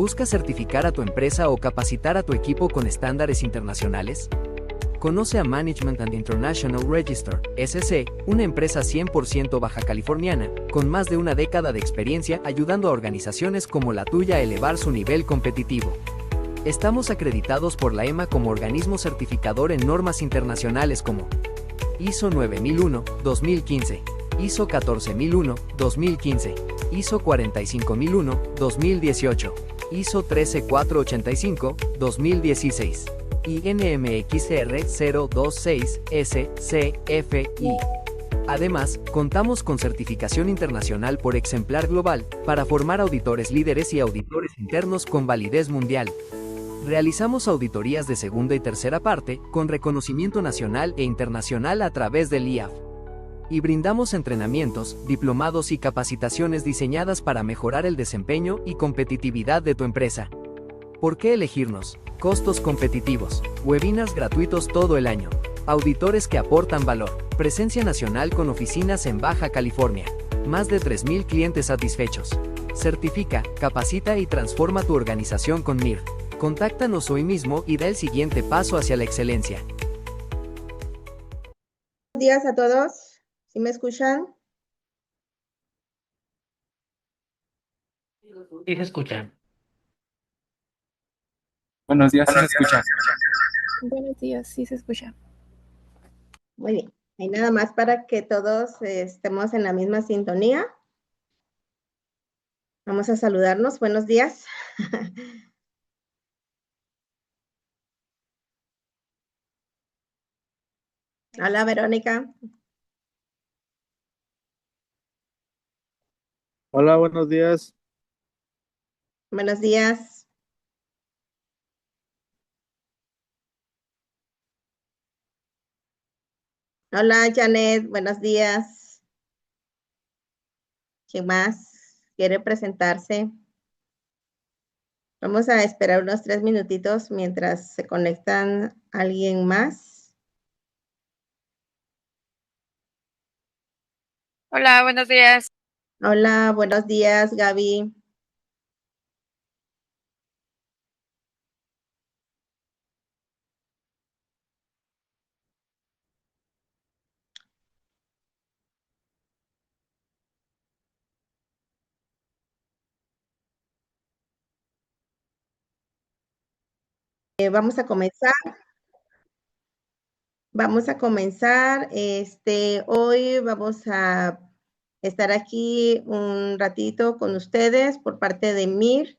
¿Buscas certificar a tu empresa o capacitar a tu equipo con estándares internacionales? Conoce a Management and International Register, SC, una empresa 100% baja californiana, con más de una década de experiencia ayudando a organizaciones como la tuya a elevar su nivel competitivo. Estamos acreditados por la EMA como organismo certificador en normas internacionales como ISO 9001, 2015, ISO 14001, 2015, ISO 45001, 2018, ISO 13485, 2016. Y NMXR 026 SCFI. Además, contamos con certificación internacional por Exemplar Global, para formar auditores líderes y auditores internos con validez mundial. Realizamos auditorías de segunda y tercera parte, con reconocimiento nacional e internacional a través del IAF. Y brindamos entrenamientos, diplomados y capacitaciones diseñadas para mejorar el desempeño y competitividad de tu empresa. ¿Por qué elegirnos? Costos competitivos, webinars gratuitos todo el año, auditores que aportan valor, presencia nacional con oficinas en Baja California, más de 3,000 clientes satisfechos. Certifica, capacita y transforma tu organización con MIR. Contáctanos hoy mismo y da el siguiente paso hacia la excelencia. Buenos días a todos. ¿Sí me escuchan? Sí, se escucha. Buenos días, sí se escucha. Buenos días, sí se escucha. Muy bien. Y nada más para que todos estemos en la misma sintonía. Vamos a saludarnos. Buenos días. Hola, Verónica. Hola, buenos días. Buenos días. Hola, Janet. Buenos días. ¿Quién más quiere presentarse? Vamos a esperar unos 3 minutitos mientras se conectan alguien más. Hola, buenos días. Hola, buenos días, Gaby. Vamos a comenzar. Hoy vamos a estar aquí un ratito con ustedes por parte de MIR.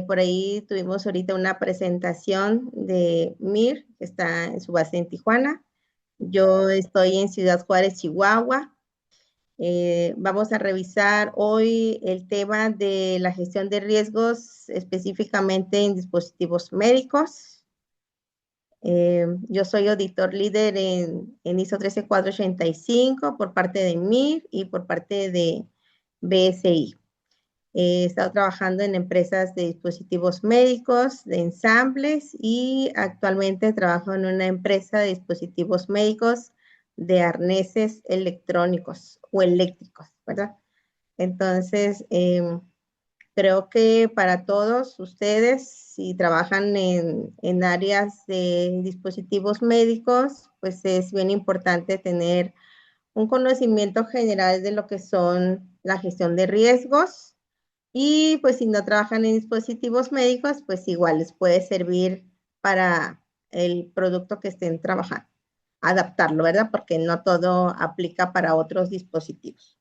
Por ahí tuvimos ahorita una presentación de MIR, que está en su base en Tijuana. Yo estoy en Ciudad Juárez, Chihuahua. Vamos a revisar hoy el tema de la gestión de riesgos, específicamente en dispositivos médicos. Yo soy auditor líder en ISO 13485 por parte de MIR y por parte de BSI. He estado trabajando en empresas de dispositivos médicos, de ensambles, y actualmente trabajo en una empresa de dispositivos médicos de arneses electrónicos o eléctricos, ¿verdad? Entonces, creo que para todos ustedes, si trabajan en áreas de dispositivos médicos, pues es bien importante tener un conocimiento general de lo que son la gestión de riesgos. Y pues si no trabajan en dispositivos médicos, pues igual les puede servir para el producto que estén trabajando. Adaptarlo, ¿verdad? Porque no todo aplica para otros dispositivos.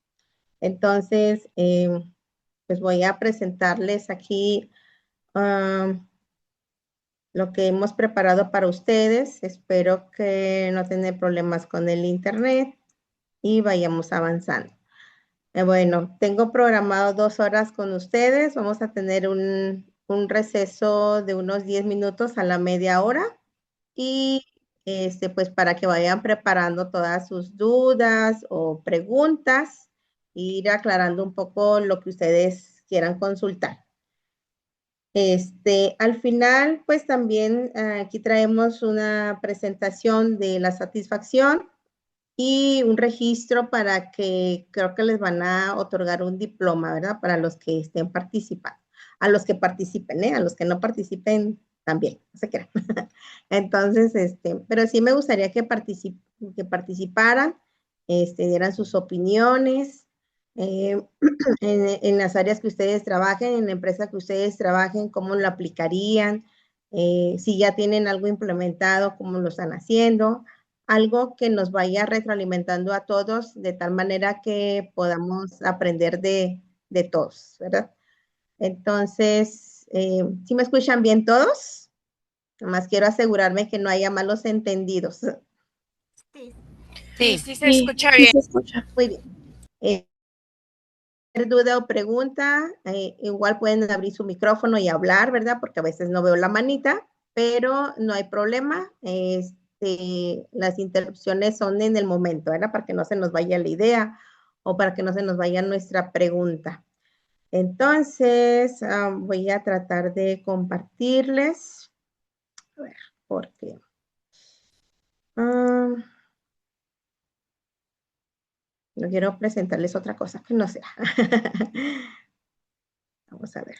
Entonces, pues voy a presentarles aquí lo que hemos preparado para ustedes. Espero que no tengan problemas con el internet y vayamos avanzando. Bueno, tengo programado 2 horas con ustedes. Vamos a tener un receso de unos 10 minutos a la media hora. Y pues para que vayan preparando todas sus dudas o preguntas, ir aclarando un poco lo que ustedes quieran consultar. Al final, pues también aquí traemos una presentación de la satisfacción y un registro para que creo que les van a otorgar un diploma, ¿verdad? Para los que estén participando. a los que participen, a los que no participen también, no se crean. Entonces, pero sí me gustaría que participaran, dieran sus opiniones, en las áreas que ustedes trabajen, en la empresa que ustedes trabajen, cómo lo aplicarían, si ya tienen algo implementado, cómo lo están haciendo, algo que nos vaya retroalimentando a todos de tal manera que podamos aprender de todos, ¿verdad? Entonces, ¿sí me escuchan bien todos? Nomás quiero asegurarme que no haya malos entendidos. Sí, sí se Sí, escucha sí bien. se escucha. Muy bien. Duda o pregunta, igual pueden abrir su micrófono y hablar, ¿verdad? Porque a veces no veo la manita, pero no hay problema. Las interrupciones son en el momento, ¿verdad? Para que no se nos vaya la idea o para que no se nos vaya nuestra pregunta. Entonces, voy a tratar de compartirles. A ver, porque... no quiero presentarles otra cosa que no sea. Vamos a ver.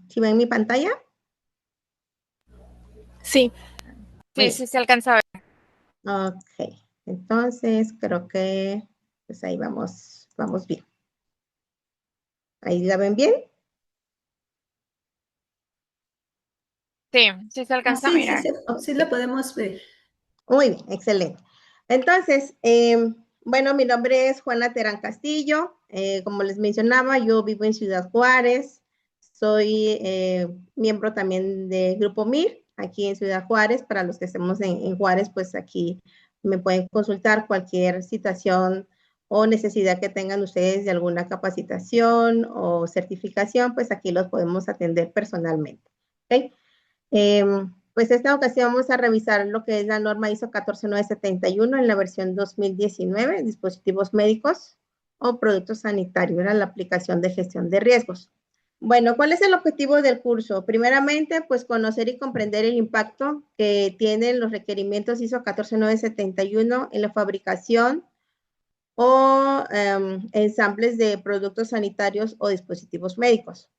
¿Sí ven mi pantalla? Sí. Sí, sí se alcanza a ver. Ok, entonces creo que pues ahí vamos bien. ¿Ahí la ven bien? Sí, sí se alcanza a Sí, mirar. sí lo podemos ver. Muy bien, excelente. Entonces, bueno, mi nombre es Juana Terán Castillo. Como les mencionaba, yo vivo en Ciudad Juárez. Soy miembro también de Grupo MIR, aquí en Ciudad Juárez. Para los que estemos en Juárez, pues aquí me pueden consultar cualquier situación o necesidad que tengan ustedes de alguna capacitación o certificación, pues aquí los podemos atender personalmente. ¿Okay? Pues esta ocasión vamos a revisar lo que es la norma ISO 14971 en la versión 2019, dispositivos médicos o productos sanitarios, era la aplicación de gestión de riesgos. Bueno, ¿cuál es el objetivo del curso? Primeramente, pues conocer y comprender el impacto que tienen los requerimientos ISO 14971 en la fabricación o ensambles de productos sanitarios o dispositivos médicos.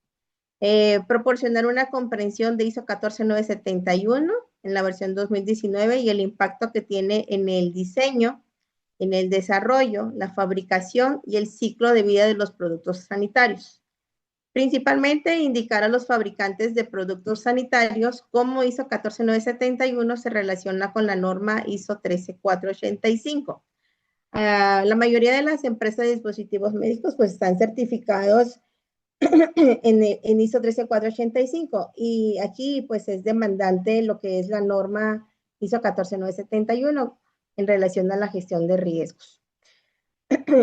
Proporcionar una comprensión de ISO 14971 en la versión 2019 y el impacto que tiene en el diseño, en el desarrollo, la fabricación y el ciclo de vida de los productos sanitarios. Principalmente indicar a los fabricantes de productos sanitarios cómo ISO 14971 se relaciona con la norma ISO 13485. La mayoría de las empresas de dispositivos médicos pues están certificados en ISO 13485 y aquí pues es demandante lo que es la norma ISO 14971 en relación a la gestión de riesgos.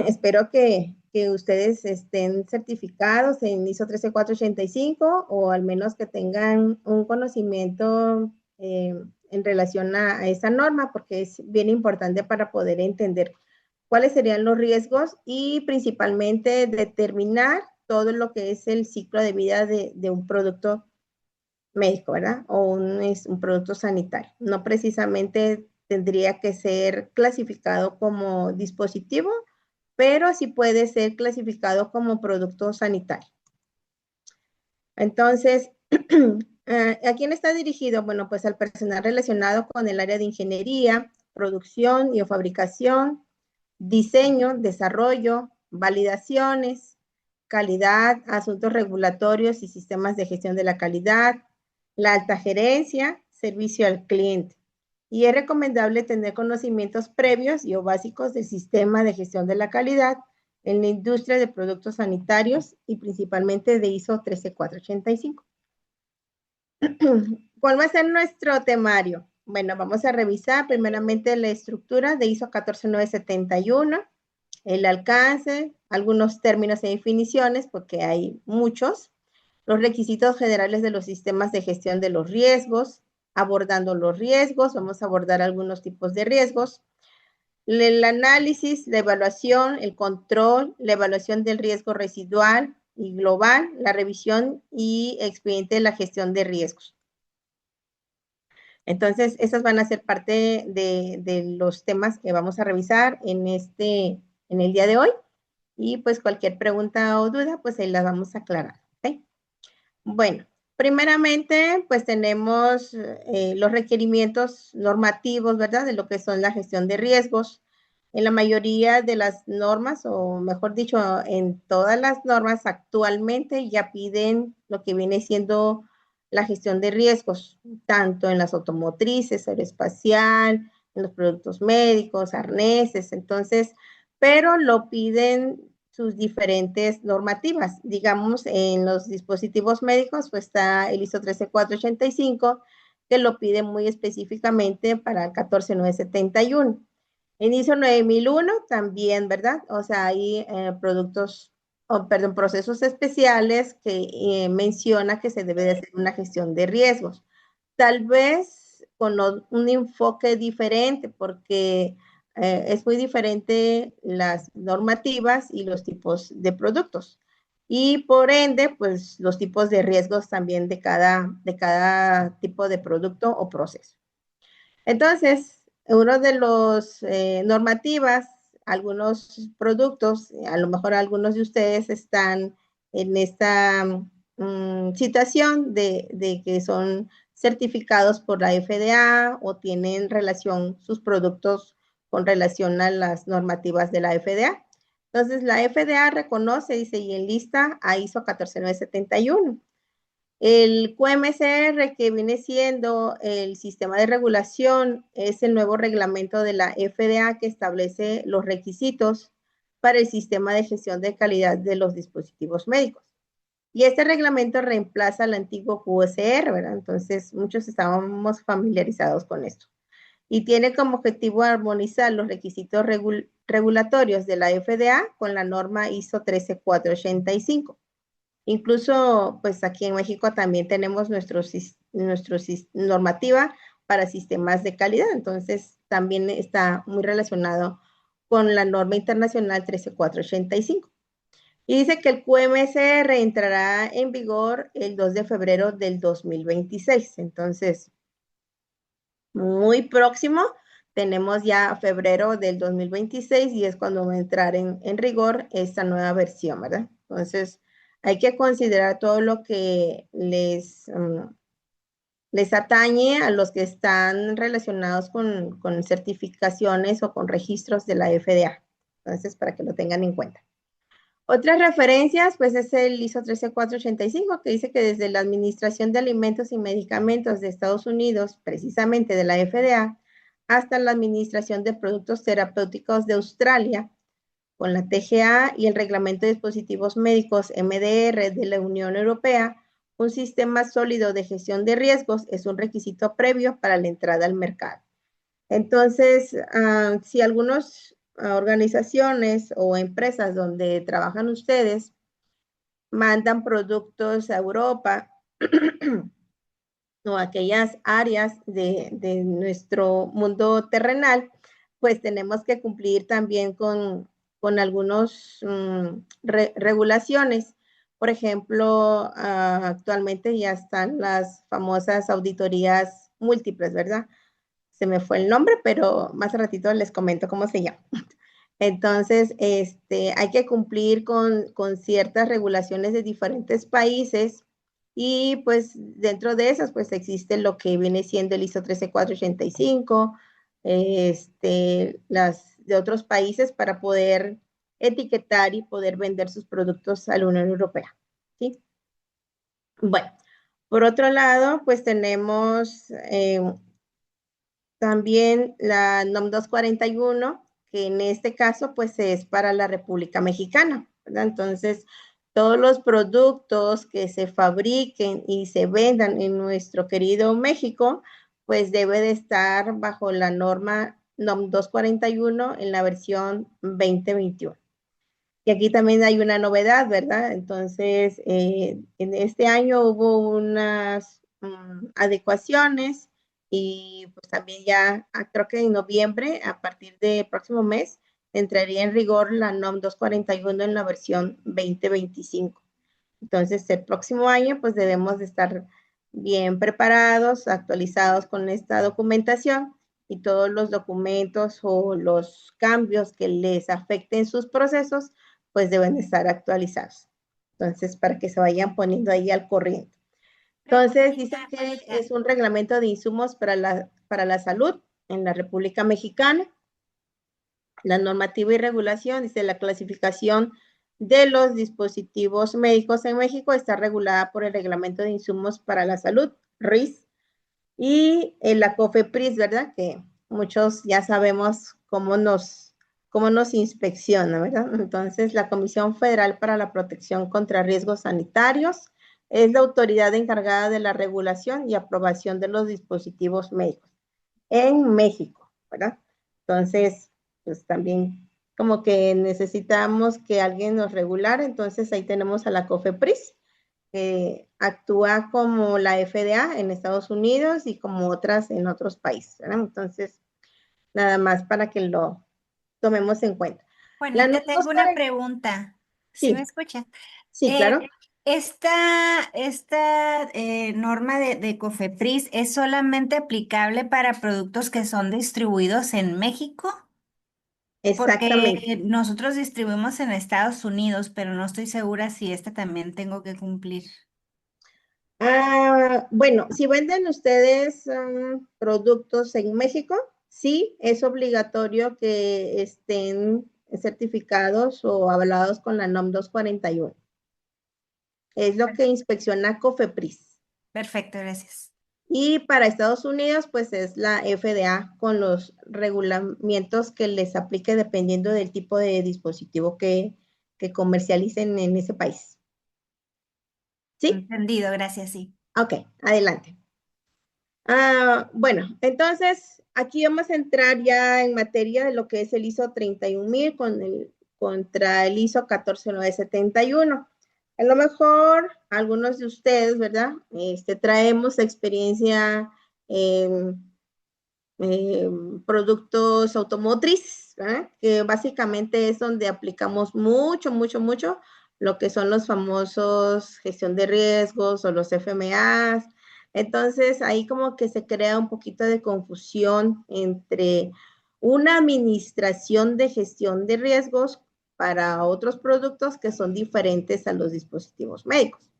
Espero que ustedes estén certificados en ISO 13485 o al menos que tengan un conocimiento en relación a esa norma porque es bien importante para poder entender cuáles serían los riesgos y principalmente determinar todo lo que es el ciclo de vida de un producto médico, ¿verdad? O un producto sanitario. No precisamente tendría que ser clasificado como dispositivo, pero sí puede ser clasificado como producto sanitario. Entonces, ¿a quién está dirigido? Bueno, pues al personal relacionado con el área de ingeniería, producción y o fabricación, diseño, desarrollo, validaciones, calidad, asuntos regulatorios y sistemas de gestión de la calidad, la alta gerencia, servicio al cliente. Y es recomendable tener conocimientos previos y o básicos del sistema de gestión de la calidad en la industria de productos sanitarios y principalmente de ISO 13485. ¿Cuál va a ser nuestro temario? Bueno, vamos a revisar primeramente la estructura de ISO 14971, el alcance, algunos términos y definiciones, porque hay muchos, los requisitos generales de los sistemas de gestión de los riesgos, abordando los riesgos, vamos a abordar algunos tipos de riesgos, el análisis, la evaluación, el control, la evaluación del riesgo residual y global, la revisión y expediente de la gestión de riesgos. Entonces, esas van a ser parte de los temas que vamos a revisar en el día de hoy. Y pues cualquier pregunta o duda, pues ahí las vamos a aclarar. ¿Okay? Bueno, primeramente, pues tenemos los requerimientos normativos, ¿verdad? De lo que son la gestión de riesgos. En la mayoría de las normas, o mejor dicho, en todas las normas actualmente ya piden lo que viene siendo la gestión de riesgos, tanto en las automotrices, aeroespacial, en los productos médicos, arneses, entonces, pero lo piden sus diferentes normativas. Digamos, en los dispositivos médicos, pues está el ISO 13485, que lo pide muy específicamente para el 14971. En ISO 9001 también, ¿verdad? O sea, hay procesos especiales que menciona que se debe de hacer una gestión de riesgos. Tal vez con un enfoque diferente, porque es muy diferente las normativas y los tipos de productos. Y por ende, pues los tipos de riesgos también de cada tipo de producto o proceso. Entonces, uno de los normativas, algunos productos, a lo mejor algunos de ustedes están en esta situación de que son certificados por la FDA o tienen relación sus productos con relación a las normativas de la FDA. Entonces, la FDA reconoce, dice, y enlista a ISO 14971. El QMCR, que viene siendo el sistema de regulación, es el nuevo reglamento de la FDA que establece los requisitos para el sistema de gestión de calidad de los dispositivos médicos. Y este reglamento reemplaza al antiguo QSR, ¿verdad? Entonces, muchos estábamos familiarizados con esto. Y tiene como objetivo armonizar los requisitos regulatorios de la FDA con la norma ISO 13485. Incluso, pues aquí en México también tenemos nuestra normativa para sistemas de calidad, entonces también está muy relacionado con la norma internacional 13485. Y dice que el QMSR entrará en vigor el 2 de febrero del 2026, entonces muy próximo, tenemos ya febrero del 2026 y es cuando va a entrar en rigor esta nueva versión, ¿verdad? Entonces, hay que considerar todo lo que les atañe a los que están relacionados con certificaciones o con registros de la FDA. Entonces, para que lo tengan en cuenta. Otras referencias, pues es el ISO 13485, que dice que desde la Administración de Alimentos y Medicamentos de Estados Unidos, precisamente de la FDA, hasta la Administración de Productos Terapéuticos de Australia, con la TGA y el Reglamento de Dispositivos Médicos MDR de la Unión Europea, un sistema sólido de gestión de riesgos es un requisito previo para la entrada al mercado. Entonces, si algunas organizaciones o empresas donde trabajan ustedes mandan productos a Europa o aquellas áreas de nuestro mundo terrenal, pues tenemos que cumplir también con algunos regulaciones. Por ejemplo, actualmente ya están las famosas auditorías múltiples, ¿verdad? Se me fue el nombre, pero más ratito les comento cómo se llama. Entonces, hay que cumplir con ciertas regulaciones de diferentes países y pues dentro de esas pues existe lo que viene siendo el ISO 13485, las de otros países para poder etiquetar y poder vender sus productos a la Unión Europea, ¿sí? Bueno, por otro lado, pues tenemos también la NOM 241, que en este caso pues es para la República Mexicana, ¿verdad? Entonces, todos los productos que se fabriquen y se vendan en nuestro querido México, pues debe de estar bajo la norma NOM 241 en la versión 2021. Y aquí también hay una novedad, ¿verdad? Entonces, en este año hubo unas adecuaciones y pues también ya creo que en noviembre, a partir del próximo mes, entraría en rigor la NOM 241 en la versión 2025. Entonces, el próximo año pues debemos de estar bien preparados, actualizados con esta documentación y todos los documentos o los cambios que les afecten sus procesos, pues deben estar actualizados. Entonces, para que se vayan poniendo ahí al corriente. Entonces, dice que es un reglamento de insumos para la salud en la República Mexicana. La normativa y regulación, dice la clasificación de los dispositivos médicos en México está regulada por el Reglamento de Insumos para la Salud, RIS, y la COFEPRIS, ¿verdad? Que muchos ya sabemos cómo nos inspecciona, ¿verdad? Entonces, la Comisión Federal para la Protección contra Riesgos Sanitarios es la autoridad encargada de la regulación y aprobación de los dispositivos médicos en México, ¿verdad? Entonces, pues también como que necesitamos que alguien nos regulara, entonces ahí tenemos a la COFEPRIS, que actúa como la FDA en Estados Unidos y como otras en otros países, ¿verdad? Entonces, nada más para que lo tomemos en cuenta. Juanita, tengo una pregunta. ¿Sí me escuchas? Sí, claro. Esta norma de COFEPRIS es solamente aplicable para productos que son distribuidos en México, Exactamente. porque nosotros distribuimos en Estados Unidos, pero no estoy segura si esta también tengo que cumplir. Bueno, si venden ustedes productos en México, sí, es obligatorio que estén certificados o avalados con la NOM 241. Es lo que inspecciona COFEPRIS. Perfecto, gracias. Y para Estados Unidos, pues es la FDA con los regulamientos que les aplique dependiendo del tipo de dispositivo que comercialicen en ese país. ¿Sí? Entendido, gracias, sí. Ok, adelante. Bueno, entonces aquí vamos a entrar ya en materia de lo que es el ISO 31000 contra el ISO 14971. A lo mejor algunos de ustedes, ¿verdad? Traemos experiencia en productos automotrices, ¿verdad? Que básicamente es donde aplicamos mucho lo que son los famosos gestión de riesgos o los FMAs. Entonces, ahí como que se crea un poquito de confusión entre una administración de gestión de riesgos para otros productos que son diferentes a los dispositivos médicos.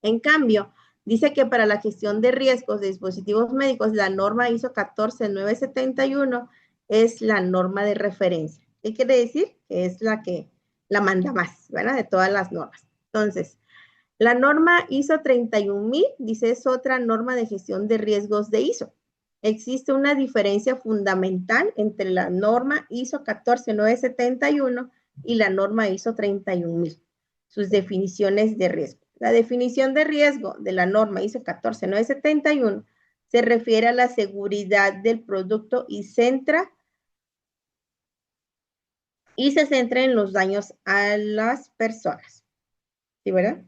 En cambio, dice que para la gestión de riesgos de dispositivos médicos, la norma ISO 14971 es la norma de referencia. ¿Qué quiere decir? Que es la que la manda más, ¿verdad? De todas las normas. Entonces, la norma ISO 31000, dice, es otra norma de gestión de riesgos de ISO. Existe una diferencia fundamental entre la norma ISO 14971 y la norma ISO 31000, sus definiciones de riesgo. La definición de riesgo de la norma ISO 14971 se refiere a la seguridad del producto y se centra en los daños a las personas. ¿Sí, verdad?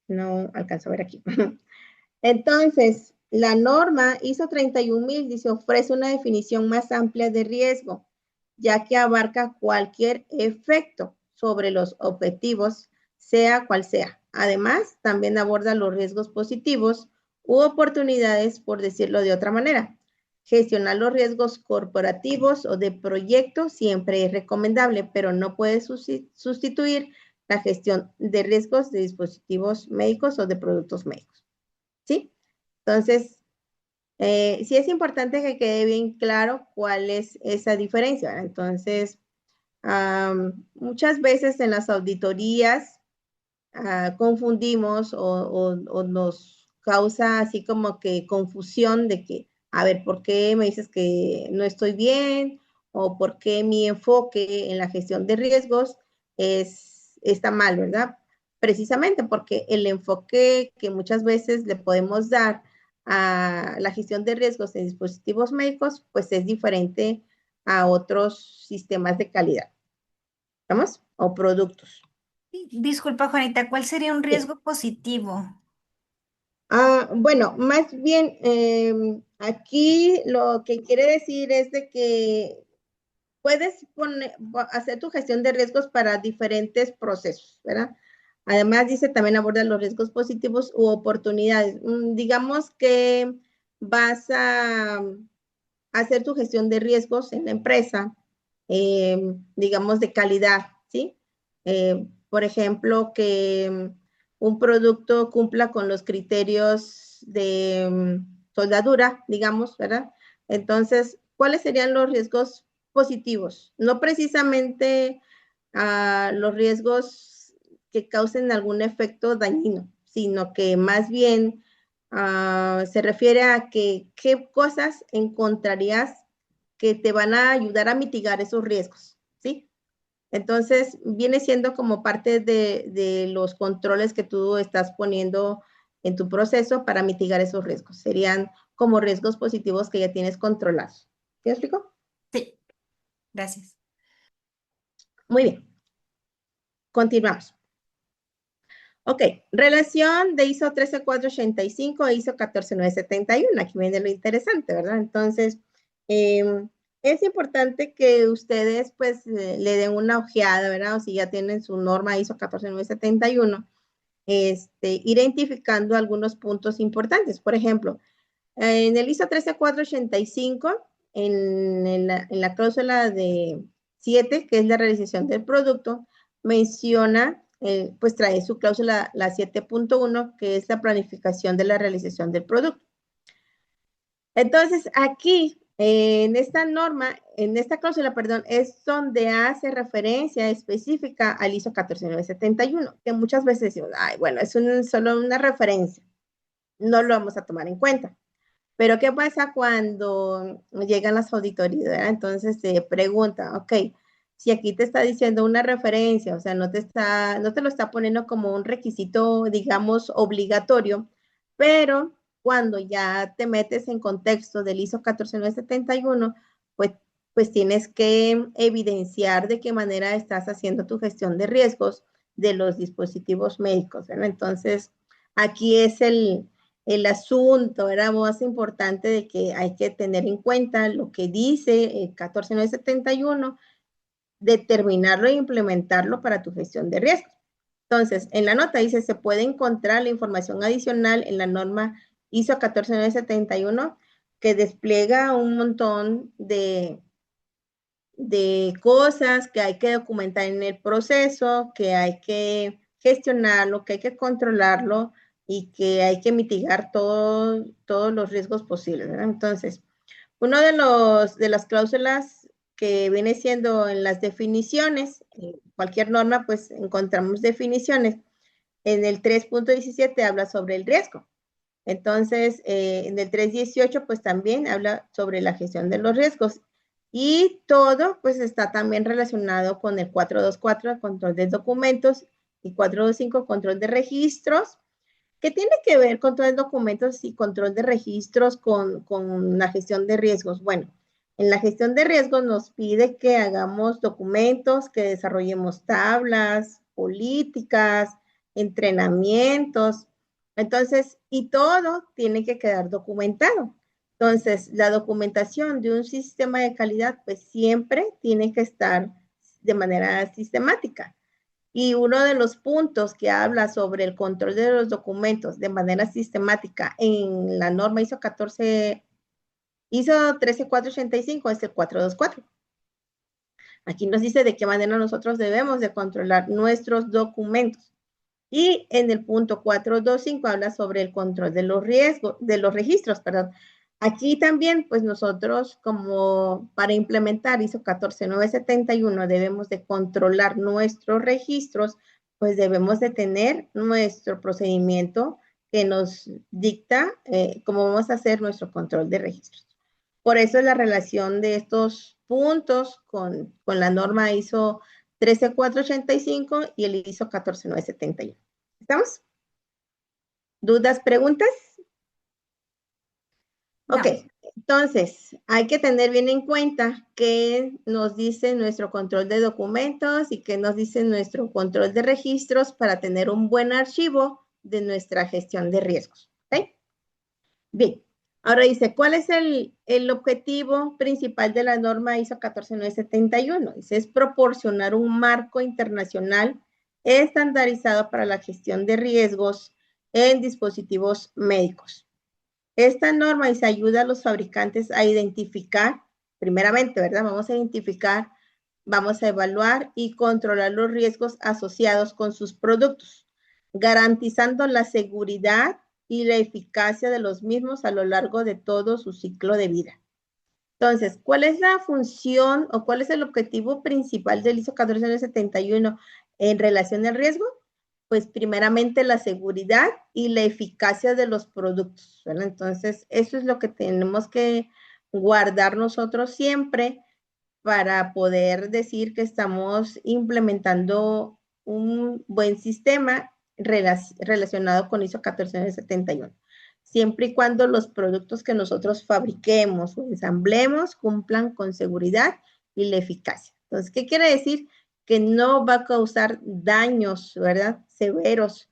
No alcanzo a ver aquí. Entonces, la norma ISO 31000 dice, ofrece una definición más amplia de riesgo, ya que abarca cualquier efecto sobre los objetivos, sea cual sea. Además, también aborda los riesgos positivos u oportunidades, por decirlo de otra manera. Gestionar los riesgos corporativos o de proyecto siempre es recomendable, pero no puede sustituir la gestión de riesgos de dispositivos médicos o de productos médicos. ¿Sí? Entonces, sí es importante que quede bien claro cuál es esa diferencia, ¿verdad? Entonces, muchas veces en las auditorías confundimos o nos causa así como que confusión de que, a ver, ¿por qué me dices que no estoy bien? ¿O por qué mi enfoque en la gestión de riesgos está mal, ¿verdad? Precisamente porque el enfoque que muchas veces le podemos dar a la gestión de riesgos en dispositivos médicos, pues es diferente a otros sistemas de calidad, ¿vamos? O productos. Disculpa, Juanita, ¿cuál sería un riesgo positivo? Bueno, más bien aquí lo que quiere decir es de que puedes hacer tu gestión de riesgos para diferentes procesos, ¿verdad? Además, dice, también aborda los riesgos positivos u oportunidades. Digamos que vas a hacer tu gestión de riesgos en la empresa, digamos, de calidad, ¿sí? Por ejemplo, que un producto cumpla con los criterios de soldadura, digamos, ¿verdad? Entonces, ¿cuáles serían los riesgos positivos? No precisamente los riesgos que causen algún efecto dañino, sino que más bien se refiere a que qué cosas encontrarías que te van a ayudar a mitigar esos riesgos, ¿sí? Entonces, viene siendo como parte de los controles que tú estás poniendo en tu proceso para mitigar esos riesgos. Serían como riesgos positivos que ya tienes controlados. ¿Me explico? Sí, gracias. Muy bien. Continuamos. Ok, relación de ISO 13485 e ISO 14971. Aquí viene lo interesante, ¿verdad? Entonces, es importante que ustedes pues le den una ojeada, ¿verdad? O si ya tienen su norma ISO 14971, identificando algunos puntos importantes. Por ejemplo, en el ISO 13485, en la cláusula de 7, que es la realización del producto, menciona, pues trae su cláusula, la 7.1, que es la planificación de la realización del producto. Entonces, aquí, en esta norma, en esta cláusula, perdón, es donde hace referencia específica al ISO 14971, que muchas veces decimos, ay, bueno, es solo una referencia, no lo vamos a tomar en cuenta. Pero ¿qué pasa cuando llegan las auditorías? ¿Verdad? Entonces se pregunta, ok, si aquí te está diciendo una referencia, o sea, no te lo está poniendo como un requisito, digamos, obligatorio, pero cuando ya te metes en contexto del ISO 14971, pues tienes que evidenciar de qué manera estás haciendo tu gestión de riesgos de los dispositivos médicos, ¿verdad? Entonces, aquí es el asunto, era más importante de que hay que tener en cuenta lo que dice el 14971, determinarlo e implementarlo para tu gestión de riesgos. Entonces, en la nota dice, se puede encontrar la información adicional en la norma ISO 14971 que despliega un montón de cosas que hay que documentar en el proceso, que hay que gestionarlo, que hay que controlarlo y que hay que mitigar todos los riesgos posibles, ¿verdad? Entonces, uno de las cláusulas que viene siendo en las definiciones, en cualquier norma, pues encontramos definiciones. En el 3.17 habla sobre el riesgo. Entonces, en el 3.18, pues también habla sobre la gestión de los riesgos. Y todo, pues, está también relacionado con el 424, control de documentos, y 425, control de registros. ¿Qué tiene que ver control de documentos y control de registros con la gestión de riesgos? Bueno, en la gestión de riesgos nos pide que hagamos documentos, que desarrollemos tablas, políticas, entrenamientos. Entonces, y todo tiene que quedar documentado. Entonces, la documentación de un sistema de calidad, pues siempre tiene que estar de manera sistemática. Y uno de los puntos que habla sobre el control de los documentos de manera sistemática en la norma ISO 13485 es el 424. Aquí nos dice de qué manera nosotros debemos de controlar nuestros documentos. Y en el punto 425 habla sobre el control de los riesgos, de los registros, perdón. Aquí también, pues nosotros como para implementar ISO 14971 debemos de controlar nuestros registros, pues debemos de tener nuestro procedimiento que nos dicta cómo vamos a hacer nuestro control de registros. Por eso es la relación de estos puntos con la norma ISO 13485 y el ISO 14971. ¿Estamos? ¿Dudas, preguntas? No. Ok, entonces hay que tener bien en cuenta qué nos dice nuestro control de documentos y qué nos dice nuestro control de registros para tener un buen archivo de nuestra gestión de riesgos. ¿Ok? Bien, ahora dice, ¿cuál es el objetivo principal de la norma ISO 14971? Dice, es proporcionar un marco internacional estandarizado para la gestión de riesgos en dispositivos médicos. Esta norma dice, ayuda a los fabricantes a identificar, primeramente, ¿verdad? Vamos a identificar, vamos a evaluar y controlar los riesgos asociados con sus productos, garantizando la seguridad y la eficacia de los mismos a lo largo de todo su ciclo de vida. Entonces, ¿cuál es la función o cuál es el objetivo principal del ISO 14971 en relación al riesgo? Pues primeramente la seguridad y la eficacia de los productos, ¿verdad? Entonces, eso es lo que tenemos que guardar nosotros siempre para poder decir que estamos implementando un buen sistema relacionado con ISO 14971. Siempre y cuando los productos que nosotros fabriquemos o ensamblemos cumplan con seguridad y la eficacia. Entonces, ¿qué quiere decir? Que no va a causar daños, ¿verdad? Severos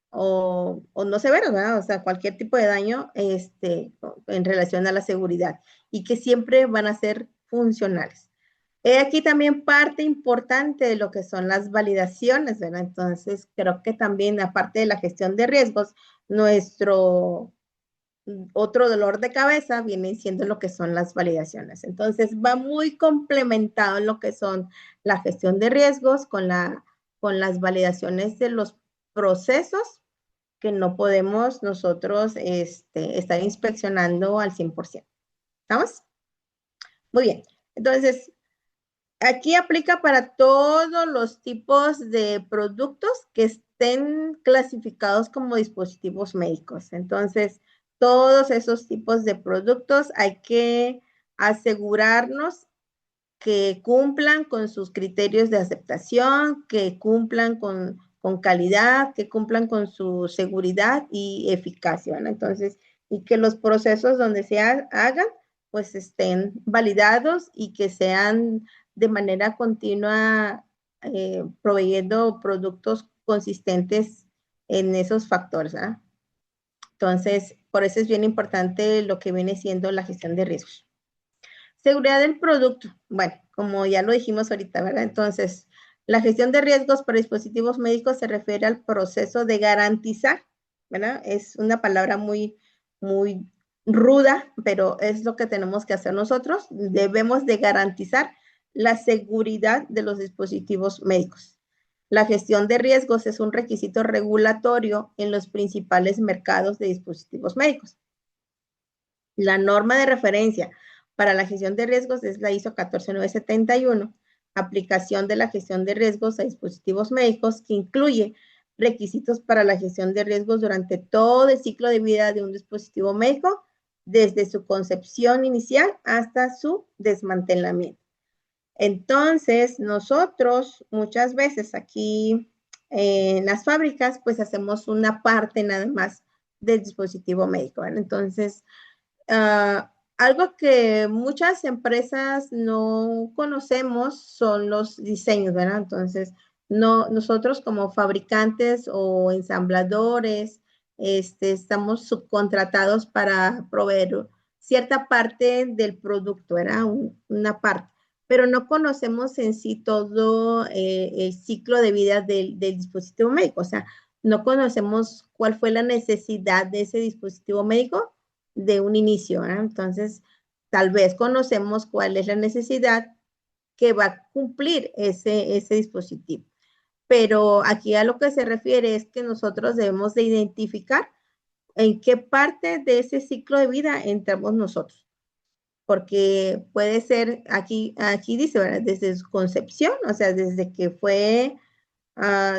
o no severos, ¿verdad? O sea, cualquier tipo de daño en relación a la seguridad y que siempre van a ser funcionales. Aquí también parte importante de lo que son las validaciones, ¿verdad? Entonces, creo que también, aparte de la gestión de riesgos, nuestro otro dolor de cabeza viene siendo lo que son las validaciones. Entonces, va muy complementado en lo que son la gestión de riesgos con las validaciones de los procesos que no podemos nosotros estar inspeccionando al 100%. ¿Estamos? Muy bien. Entonces, aquí aplica para todos los tipos de productos que estén clasificados como dispositivos médicos. Entonces, todos esos tipos de productos hay que asegurarnos que cumplan con sus criterios de aceptación, que cumplan con calidad, que cumplan con su seguridad y eficacia, ¿no? Entonces, y que los procesos donde se hagan, pues estén validados y que sean de manera continua proveyendo productos consistentes en esos factores, ¿eh? Entonces, por eso es bien importante lo que viene siendo la gestión de riesgos. Seguridad del producto. Bueno, como ya lo dijimos ahorita, ¿verdad? Entonces, la gestión de riesgos para dispositivos médicos se refiere al proceso de garantizar, ¿verdad? Es una palabra muy, muy ruda, pero es lo que tenemos que hacer nosotros. Debemos de garantizar la seguridad de los dispositivos médicos. La gestión de riesgos es un requisito regulatorio en los principales mercados de dispositivos médicos. La norma de referencia para la gestión de riesgos es la ISO 14971, aplicación de la gestión de riesgos a dispositivos médicos, que incluye requisitos para la gestión de riesgos durante todo el ciclo de vida de un dispositivo médico, desde su concepción inicial hasta su desmantelamiento. Entonces, nosotros muchas veces aquí en las fábricas, pues hacemos una parte nada más del dispositivo médico, ¿vale? Entonces, algo que muchas empresas no conocemos son los diseños, ¿verdad? Entonces, nosotros como fabricantes o ensambladores, estamos subcontratados para proveer cierta parte del producto, ¿verdad? Una parte, pero no conocemos en sí todo el ciclo de vida del dispositivo médico, o sea, no conocemos cuál fue la necesidad de ese dispositivo médico de un inicio, ¿eh? Entonces, tal vez conocemos cuál es la necesidad que va a cumplir ese dispositivo. Pero aquí a lo que se refiere es que nosotros debemos de identificar en qué parte de ese ciclo de vida entramos nosotros. Porque puede ser, aquí dice, ¿verdad? Desde su concepción, o sea, desde que fue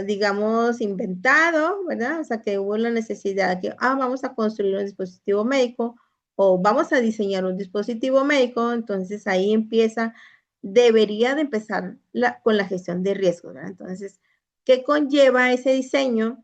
digamos, inventado, ¿verdad? O sea, que hubo la necesidad de que, vamos a construir un dispositivo médico o vamos a diseñar un dispositivo médico, entonces ahí debería de empezar con la gestión de riesgos, ¿verdad? Entonces, ¿qué conlleva ese diseño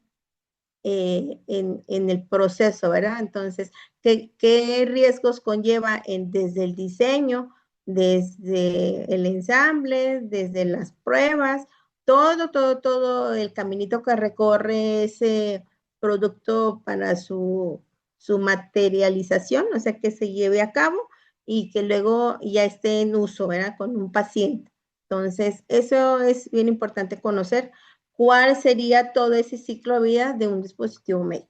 en el proceso, ¿verdad? Entonces, ¿qué riesgos conlleva desde el diseño, desde el ensamble, desde las pruebas? Todo el caminito que recorre ese producto para su materialización, o sea, que se lleve a cabo y que luego ya esté en uso, ¿verdad? Con un paciente. Entonces, eso es bien importante conocer cuál sería todo ese ciclo de vida de un dispositivo médico.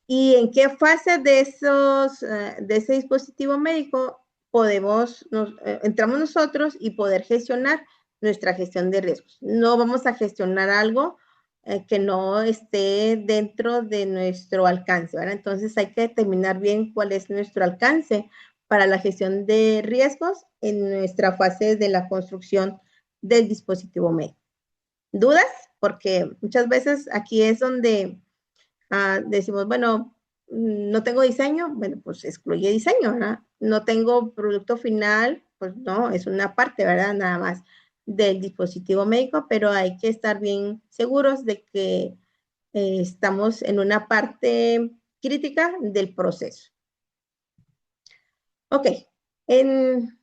¿Y en qué fase de ese dispositivo médico entramos nosotros y poder gestionar nuestra gestión de riesgos? No vamos a gestionar algo que no esté dentro de nuestro alcance, ¿verdad? Entonces hay que determinar bien cuál es nuestro alcance para la gestión de riesgos en nuestra fase de la construcción del dispositivo médico. ¿Dudas? Porque muchas veces aquí es donde decimos, bueno, no tengo diseño, bueno, pues excluye diseño, ¿verdad? No tengo producto final, pues no, es una parte, ¿verdad? Nada más del dispositivo médico, pero hay que estar bien seguros de que estamos en una parte crítica del proceso. Ok, en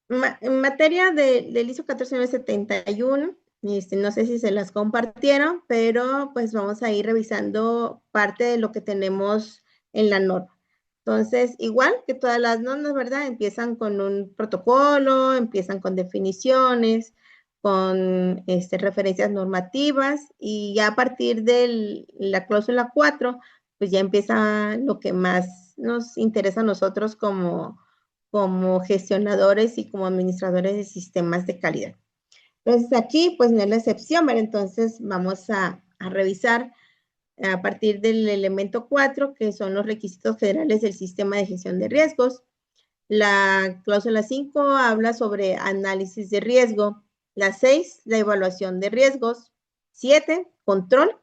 materia del ISO 14971, no sé si se las compartieron, pero pues vamos a ir revisando parte de lo que tenemos en la norma. Entonces, igual que todas las normas, ¿verdad? Empiezan con un protocolo, empiezan con definiciones, con referencias normativas, y ya a partir de la cláusula 4, pues ya empieza lo que más nos interesa a nosotros como gestionadores y como administradores de sistemas de calidad. Entonces aquí pues no es la excepción, ¿verdad? Entonces vamos a revisar a partir del elemento 4, que son los requisitos generales del sistema de gestión de riesgos. La cláusula 5 habla sobre análisis de riesgo. La 6, la evaluación de riesgos. 7, control.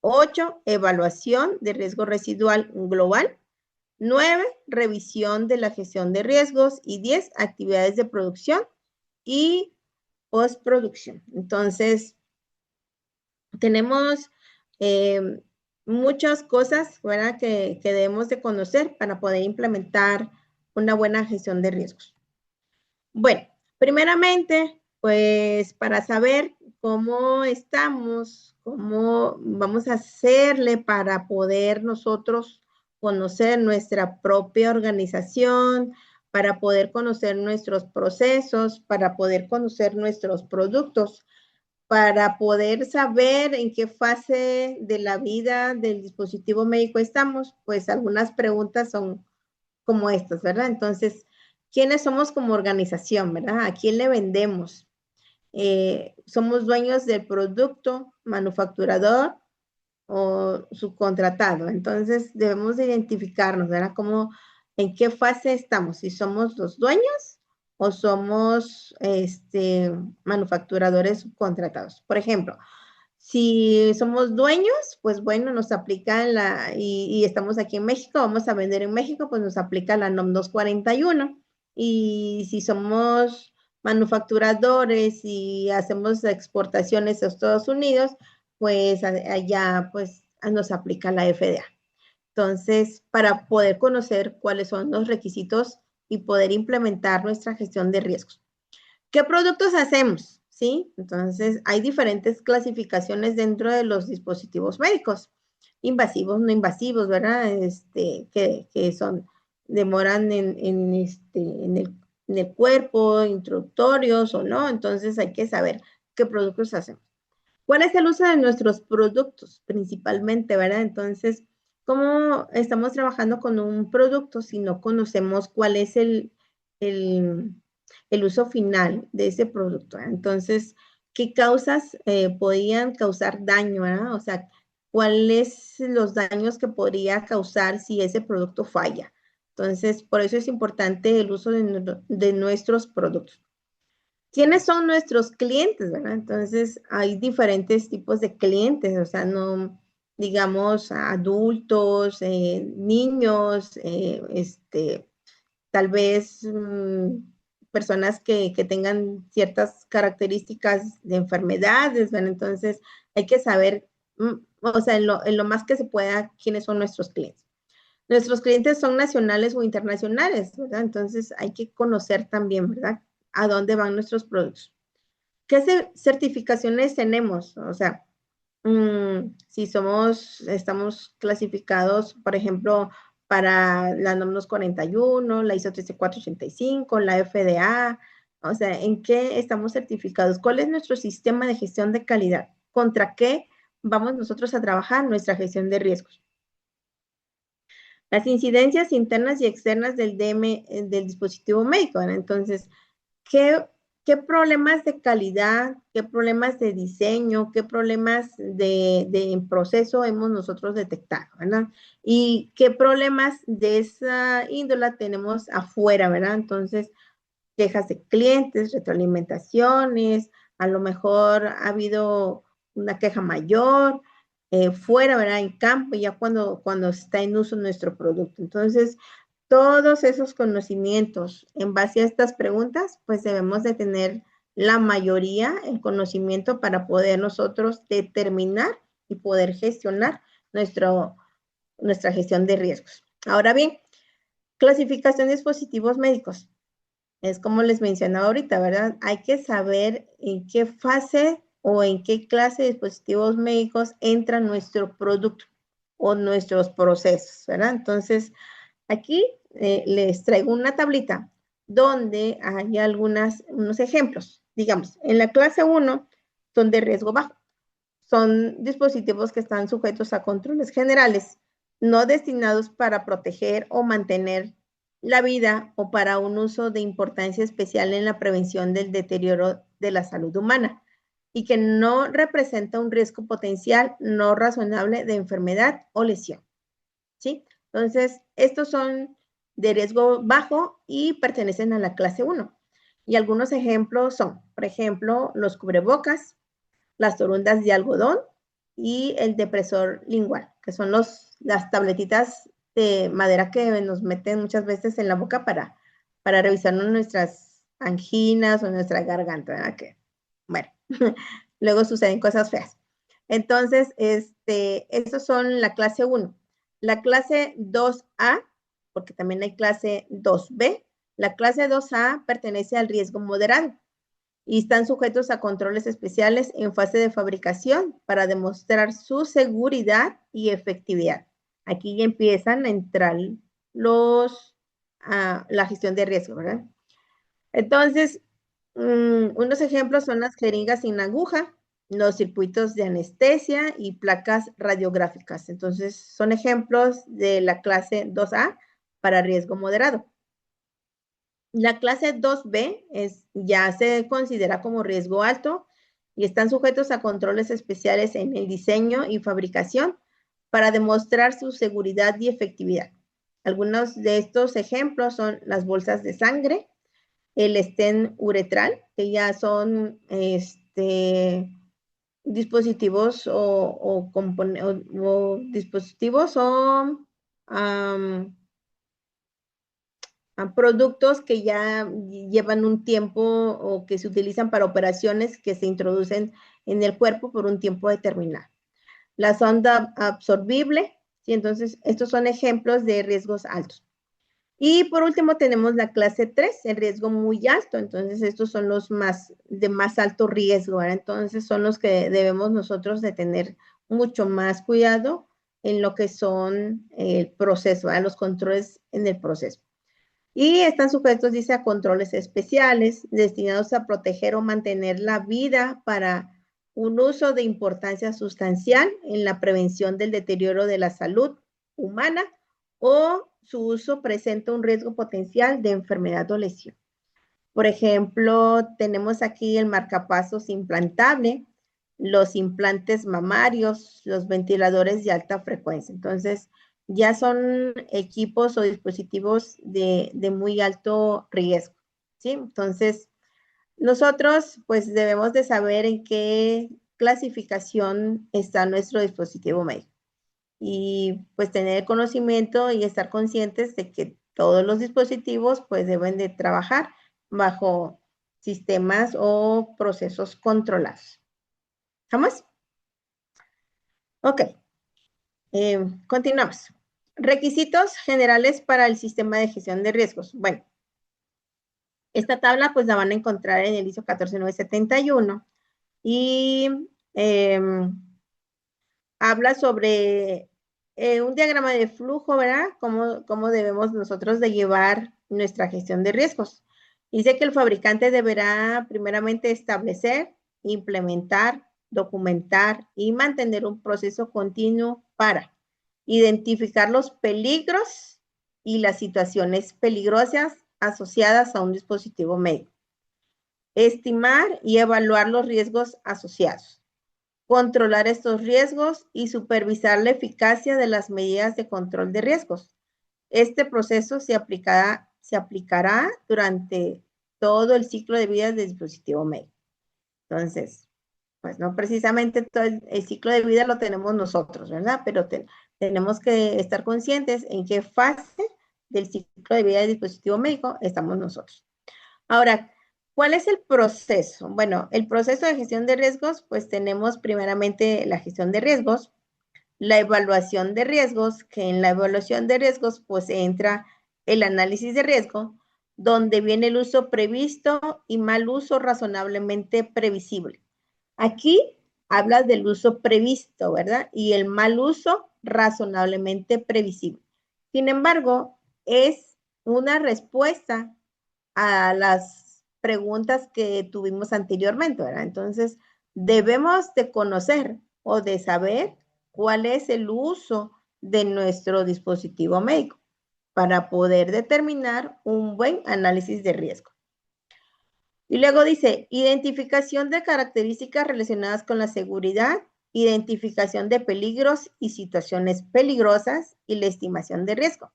8, evaluación de riesgo residual global. 9, revisión de la gestión de riesgos. Y 10, actividades de producción y postproducción. Entonces, tenemos muchas cosas, ¿verdad? que debemos de conocer para poder implementar una buena gestión de riesgos. Bueno, primeramente, pues para saber cómo estamos, cómo vamos a hacerle para poder nosotros conocer nuestra propia organización, para poder conocer nuestros procesos, para poder conocer nuestros productos, para poder saber en qué fase de la vida del dispositivo médico estamos, pues algunas preguntas son como estas, ¿verdad? Entonces, ¿quiénes somos como organización, verdad? ¿A quién le vendemos? ¿Somos dueños del producto, manufacturador o subcontratado? Entonces, debemos de identificarnos, ¿verdad? ¿En qué fase estamos? Si somos los dueños o somos manufacturadores subcontratados. Por ejemplo, si somos dueños, pues bueno, nos aplica y estamos aquí en México, vamos a vender en México, pues nos aplica la NOM 241. Y si somos manufacturadores y hacemos exportaciones a Estados Unidos, pues allá pues nos aplica la FDA. Entonces, para poder conocer cuáles son los requisitos y poder implementar nuestra gestión de riesgos. ¿Qué productos hacemos? ¿Sí? Entonces, hay diferentes clasificaciones dentro de los dispositivos médicos, invasivos, no invasivos, ¿verdad? Que demoran en el cuerpo, introductorios o no. Entonces, hay que saber qué productos hacemos. ¿Cuál es el uso de nuestros productos? Principalmente, ¿verdad? Entonces, ¿cómo estamos trabajando con un producto si no conocemos cuál es el uso final de ese producto? ¿Verdad? Entonces, ¿qué causas podrían causar daño? ¿Verdad? O sea, ¿cuáles los daños que podría causar si ese producto falla? Entonces, por eso es importante el uso de nuestros productos. ¿Quiénes son nuestros clientes, verdad? Entonces, hay diferentes tipos de clientes, o sea, no, digamos, adultos, niños, tal vez personas que tengan ciertas características de enfermedades, ¿verdad? Entonces, hay que saber, o sea, en lo más que se pueda, quiénes son nuestros clientes. Nuestros clientes son nacionales o internacionales, ¿verdad? Entonces, hay que conocer también, ¿verdad?, a dónde van nuestros productos. ¿Qué certificaciones tenemos? O sea, si estamos clasificados, por ejemplo, para la NOM 241, la ISO 13485, la FDA, o sea, ¿en qué estamos certificados? ¿Cuál es nuestro sistema de gestión de calidad? contra qué vamos nosotros a trabajar nuestra gestión de riesgos. Las incidencias internas y externas del del dispositivo médico, ¿verdad? Entonces, ¿qué problemas de calidad, qué problemas de diseño, qué problemas de proceso hemos nosotros detectado, ¿verdad? Y qué problemas de esa índola tenemos afuera, ¿verdad? Entonces, quejas de clientes, retroalimentaciones, a lo mejor ha habido una queja mayor, fuera, ¿verdad? En campo, ya cuando está en uso nuestro producto. Entonces, todos esos conocimientos en base a estas preguntas, pues debemos de tener la mayoría, el conocimiento para poder nosotros determinar y poder gestionar nuestra gestión de riesgos. Ahora bien, clasificación de dispositivos médicos. Es como les mencionaba ahorita, ¿verdad? Hay que saber en qué fase o en qué clase de dispositivos médicos entra nuestro producto o nuestros procesos, ¿verdad? Entonces, aquí les traigo una tablita donde hay unos ejemplos. Digamos, en la clase 1 son de riesgo bajo. Son dispositivos que están sujetos a controles generales, no destinados para proteger o mantener la vida o para un uso de importancia especial en la prevención del deterioro de la salud humana y que no representa un riesgo potencial no razonable de enfermedad o lesión. ¿Sí? Entonces, estos son de riesgo bajo y pertenecen a la clase 1. Y algunos ejemplos son, por ejemplo, los cubrebocas, las torundas de algodón y el depresor lingual, que son las tabletitas de madera que nos meten muchas veces en la boca para revisarnos nuestras anginas o nuestra garganta, ¿verdad? Que, bueno, luego suceden cosas feas. Entonces, esos son la clase 1. La clase 2A, porque también hay clase 2B, la clase 2A pertenece al riesgo moderado y están sujetos a controles especiales en fase de fabricación para demostrar su seguridad y efectividad. Aquí ya empiezan a entrar la gestión de riesgo, ¿verdad? Entonces, unos ejemplos son las jeringas sin aguja, los circuitos de anestesia y placas radiográficas. Entonces, son ejemplos de la clase 2A para riesgo moderado. La clase 2B ya se considera como riesgo alto y están sujetos a controles especiales en el diseño y fabricación para demostrar su seguridad y efectividad. Algunos de estos ejemplos son las bolsas de sangre, el stent uretral, que ya son dispositivos o dispositivos o productos que ya llevan un tiempo o que se utilizan para operaciones que se introducen en el cuerpo por un tiempo determinado. La sonda absorbible, ¿sí? Entonces, estos son ejemplos de riesgos altos. Y por último tenemos la clase 3, el riesgo muy alto. Entonces, estos son los de más alto riesgo, ¿verdad? Entonces, son los que debemos nosotros de tener mucho más cuidado en lo que son el proceso, ¿verdad? Los controles en el proceso. Y están sujetos, dice, a controles especiales destinados a proteger o mantener la vida para un uso de importancia sustancial en la prevención del deterioro de la salud humana o su uso presenta un riesgo potencial de enfermedad o lesión. Por ejemplo, tenemos aquí el marcapasos implantable, los implantes mamarios, los ventiladores de alta frecuencia. Entonces, ya son equipos o dispositivos de muy alto riesgo, ¿sí? Entonces, nosotros pues debemos de saber en qué clasificación está nuestro dispositivo médico y pues tener el conocimiento y estar conscientes de que todos los dispositivos pues deben de trabajar bajo sistemas o procesos controlados. ¿Vamos? Ok. Continuamos. Requisitos generales para el sistema de gestión de riesgos. Bueno, esta tabla pues la van a encontrar en el ISO 14971 y habla sobre un diagrama de flujo, ¿verdad? Cómo debemos nosotros de llevar nuestra gestión de riesgos. Dice que el fabricante deberá primeramente establecer, implementar, documentar y mantener un proceso continuo para identificar los peligros y las situaciones peligrosas asociadas a un dispositivo médico, estimar y evaluar los riesgos asociados, controlar estos riesgos y supervisar la eficacia de las medidas de control de riesgos. Este proceso se aplicará durante todo el ciclo de vida del dispositivo médico. Entonces, pues no precisamente todo el ciclo de vida lo tenemos nosotros, ¿verdad? Pero tenemos que estar conscientes en qué fase del ciclo de vida del dispositivo médico estamos nosotros. Ahora, ¿cuál es el proceso? Bueno, el proceso de gestión de riesgos, pues tenemos primeramente la gestión de riesgos, la evaluación de riesgos, que en la evaluación de riesgos pues entra el análisis de riesgo, donde viene el uso previsto y mal uso razonablemente previsible. Aquí habla del uso previsto, ¿verdad? Y el mal uso razonablemente previsible. Sin embargo, es una respuesta a las preguntas que tuvimos anteriormente, ¿verdad? Entonces, debemos de conocer o de saber cuál es el uso de nuestro dispositivo médico para poder determinar un buen análisis de riesgo. Y luego dice, identificación de características relacionadas con la seguridad, identificación de peligros y situaciones peligrosas y la estimación de riesgo.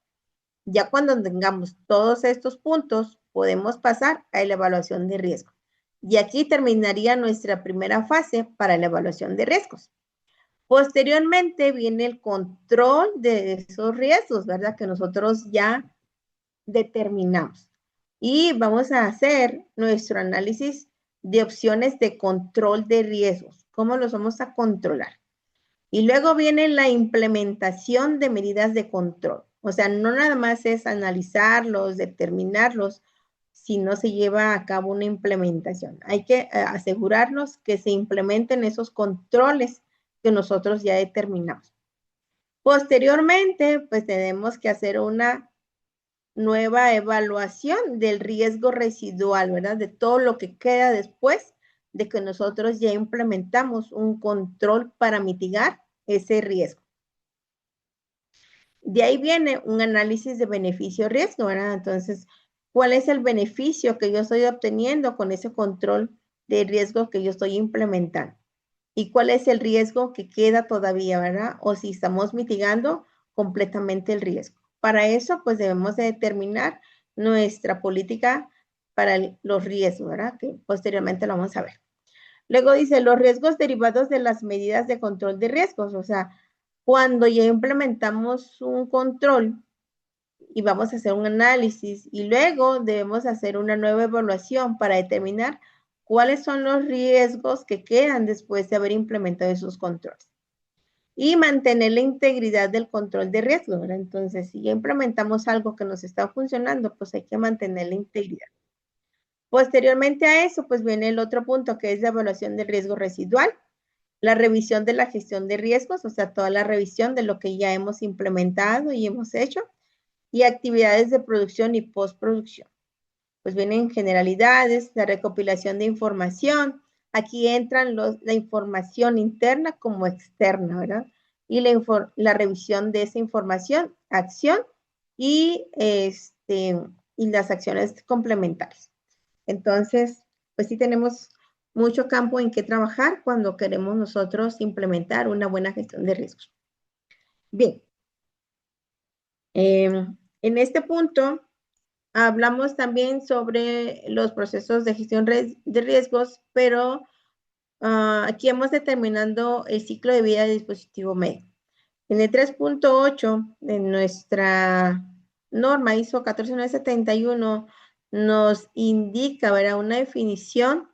Ya cuando tengamos todos estos puntos, podemos pasar a la evaluación de riesgo. Y aquí terminaría nuestra primera fase para la evaluación de riesgos. Posteriormente viene el control de esos riesgos, ¿verdad? Que nosotros ya determinamos. Y vamos a hacer nuestro análisis de opciones de control de riesgos. ¿Cómo los vamos a controlar? Y luego viene la implementación de medidas de control. O sea, no nada más es analizarlos, determinarlos, si no se lleva a cabo una implementación. Hay que asegurarnos que se implementen esos controles que nosotros ya determinamos. Posteriormente, pues tenemos que hacer una nueva evaluación del riesgo residual, ¿verdad? De todo lo que queda después de que nosotros ya implementamos un control para mitigar ese riesgo. De ahí viene un análisis de beneficio-riesgo, ¿verdad? Entonces, ¿cuál es el beneficio que yo estoy obteniendo con ese control de riesgo que yo estoy implementando? ¿Y cuál es el riesgo que queda todavía, verdad? O si estamos mitigando completamente el riesgo. Para eso, pues debemos de determinar nuestra política para los riesgos, ¿verdad? Que posteriormente lo vamos a ver. Luego dice, los riesgos derivados de las medidas de control de riesgos. O sea, cuando ya implementamos un control y vamos a hacer un análisis y luego debemos hacer una nueva evaluación para determinar cuáles son los riesgos que quedan después de haber implementado esos controles. Y mantener la integridad del control de riesgo, ¿verdad? Entonces, si ya implementamos algo que nos está funcionando, pues hay que mantener la integridad. Posteriormente a eso, pues viene el otro punto, que es la evaluación del riesgo residual, la revisión de la gestión de riesgos, o sea, toda la revisión de lo que ya hemos implementado y hemos hecho, y actividades de producción y postproducción. Pues vienen generalidades, la recopilación de información. Aquí entran la información interna como externa, ¿verdad? Y la revisión de esa información, acción y las acciones complementarias. Entonces, pues sí tenemos mucho campo en que trabajar cuando queremos nosotros implementar una buena gestión de riesgos. Bien. En este punto, hablamos también sobre los procesos de gestión de riesgos, pero aquí hemos determinado el ciclo de vida del dispositivo médico. En el 3.8 de nuestra norma ISO 14971 nos indica, ¿verdad?, una definición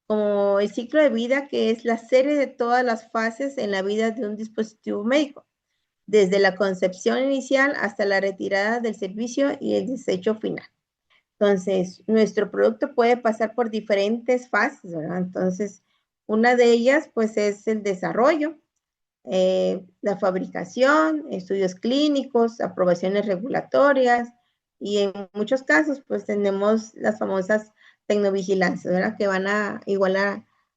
como el ciclo de vida, que es la serie de todas las fases en la vida de un dispositivo médico, desde la concepción inicial hasta la retirada del servicio y el desecho final. Entonces, nuestro producto puede pasar por diferentes fases, ¿verdad? Entonces, una de ellas, pues, es el desarrollo, la fabricación, estudios clínicos, aprobaciones regulatorias, y en muchos casos, pues, tenemos las famosas tecnovigilancias, ¿verdad? Que van a igual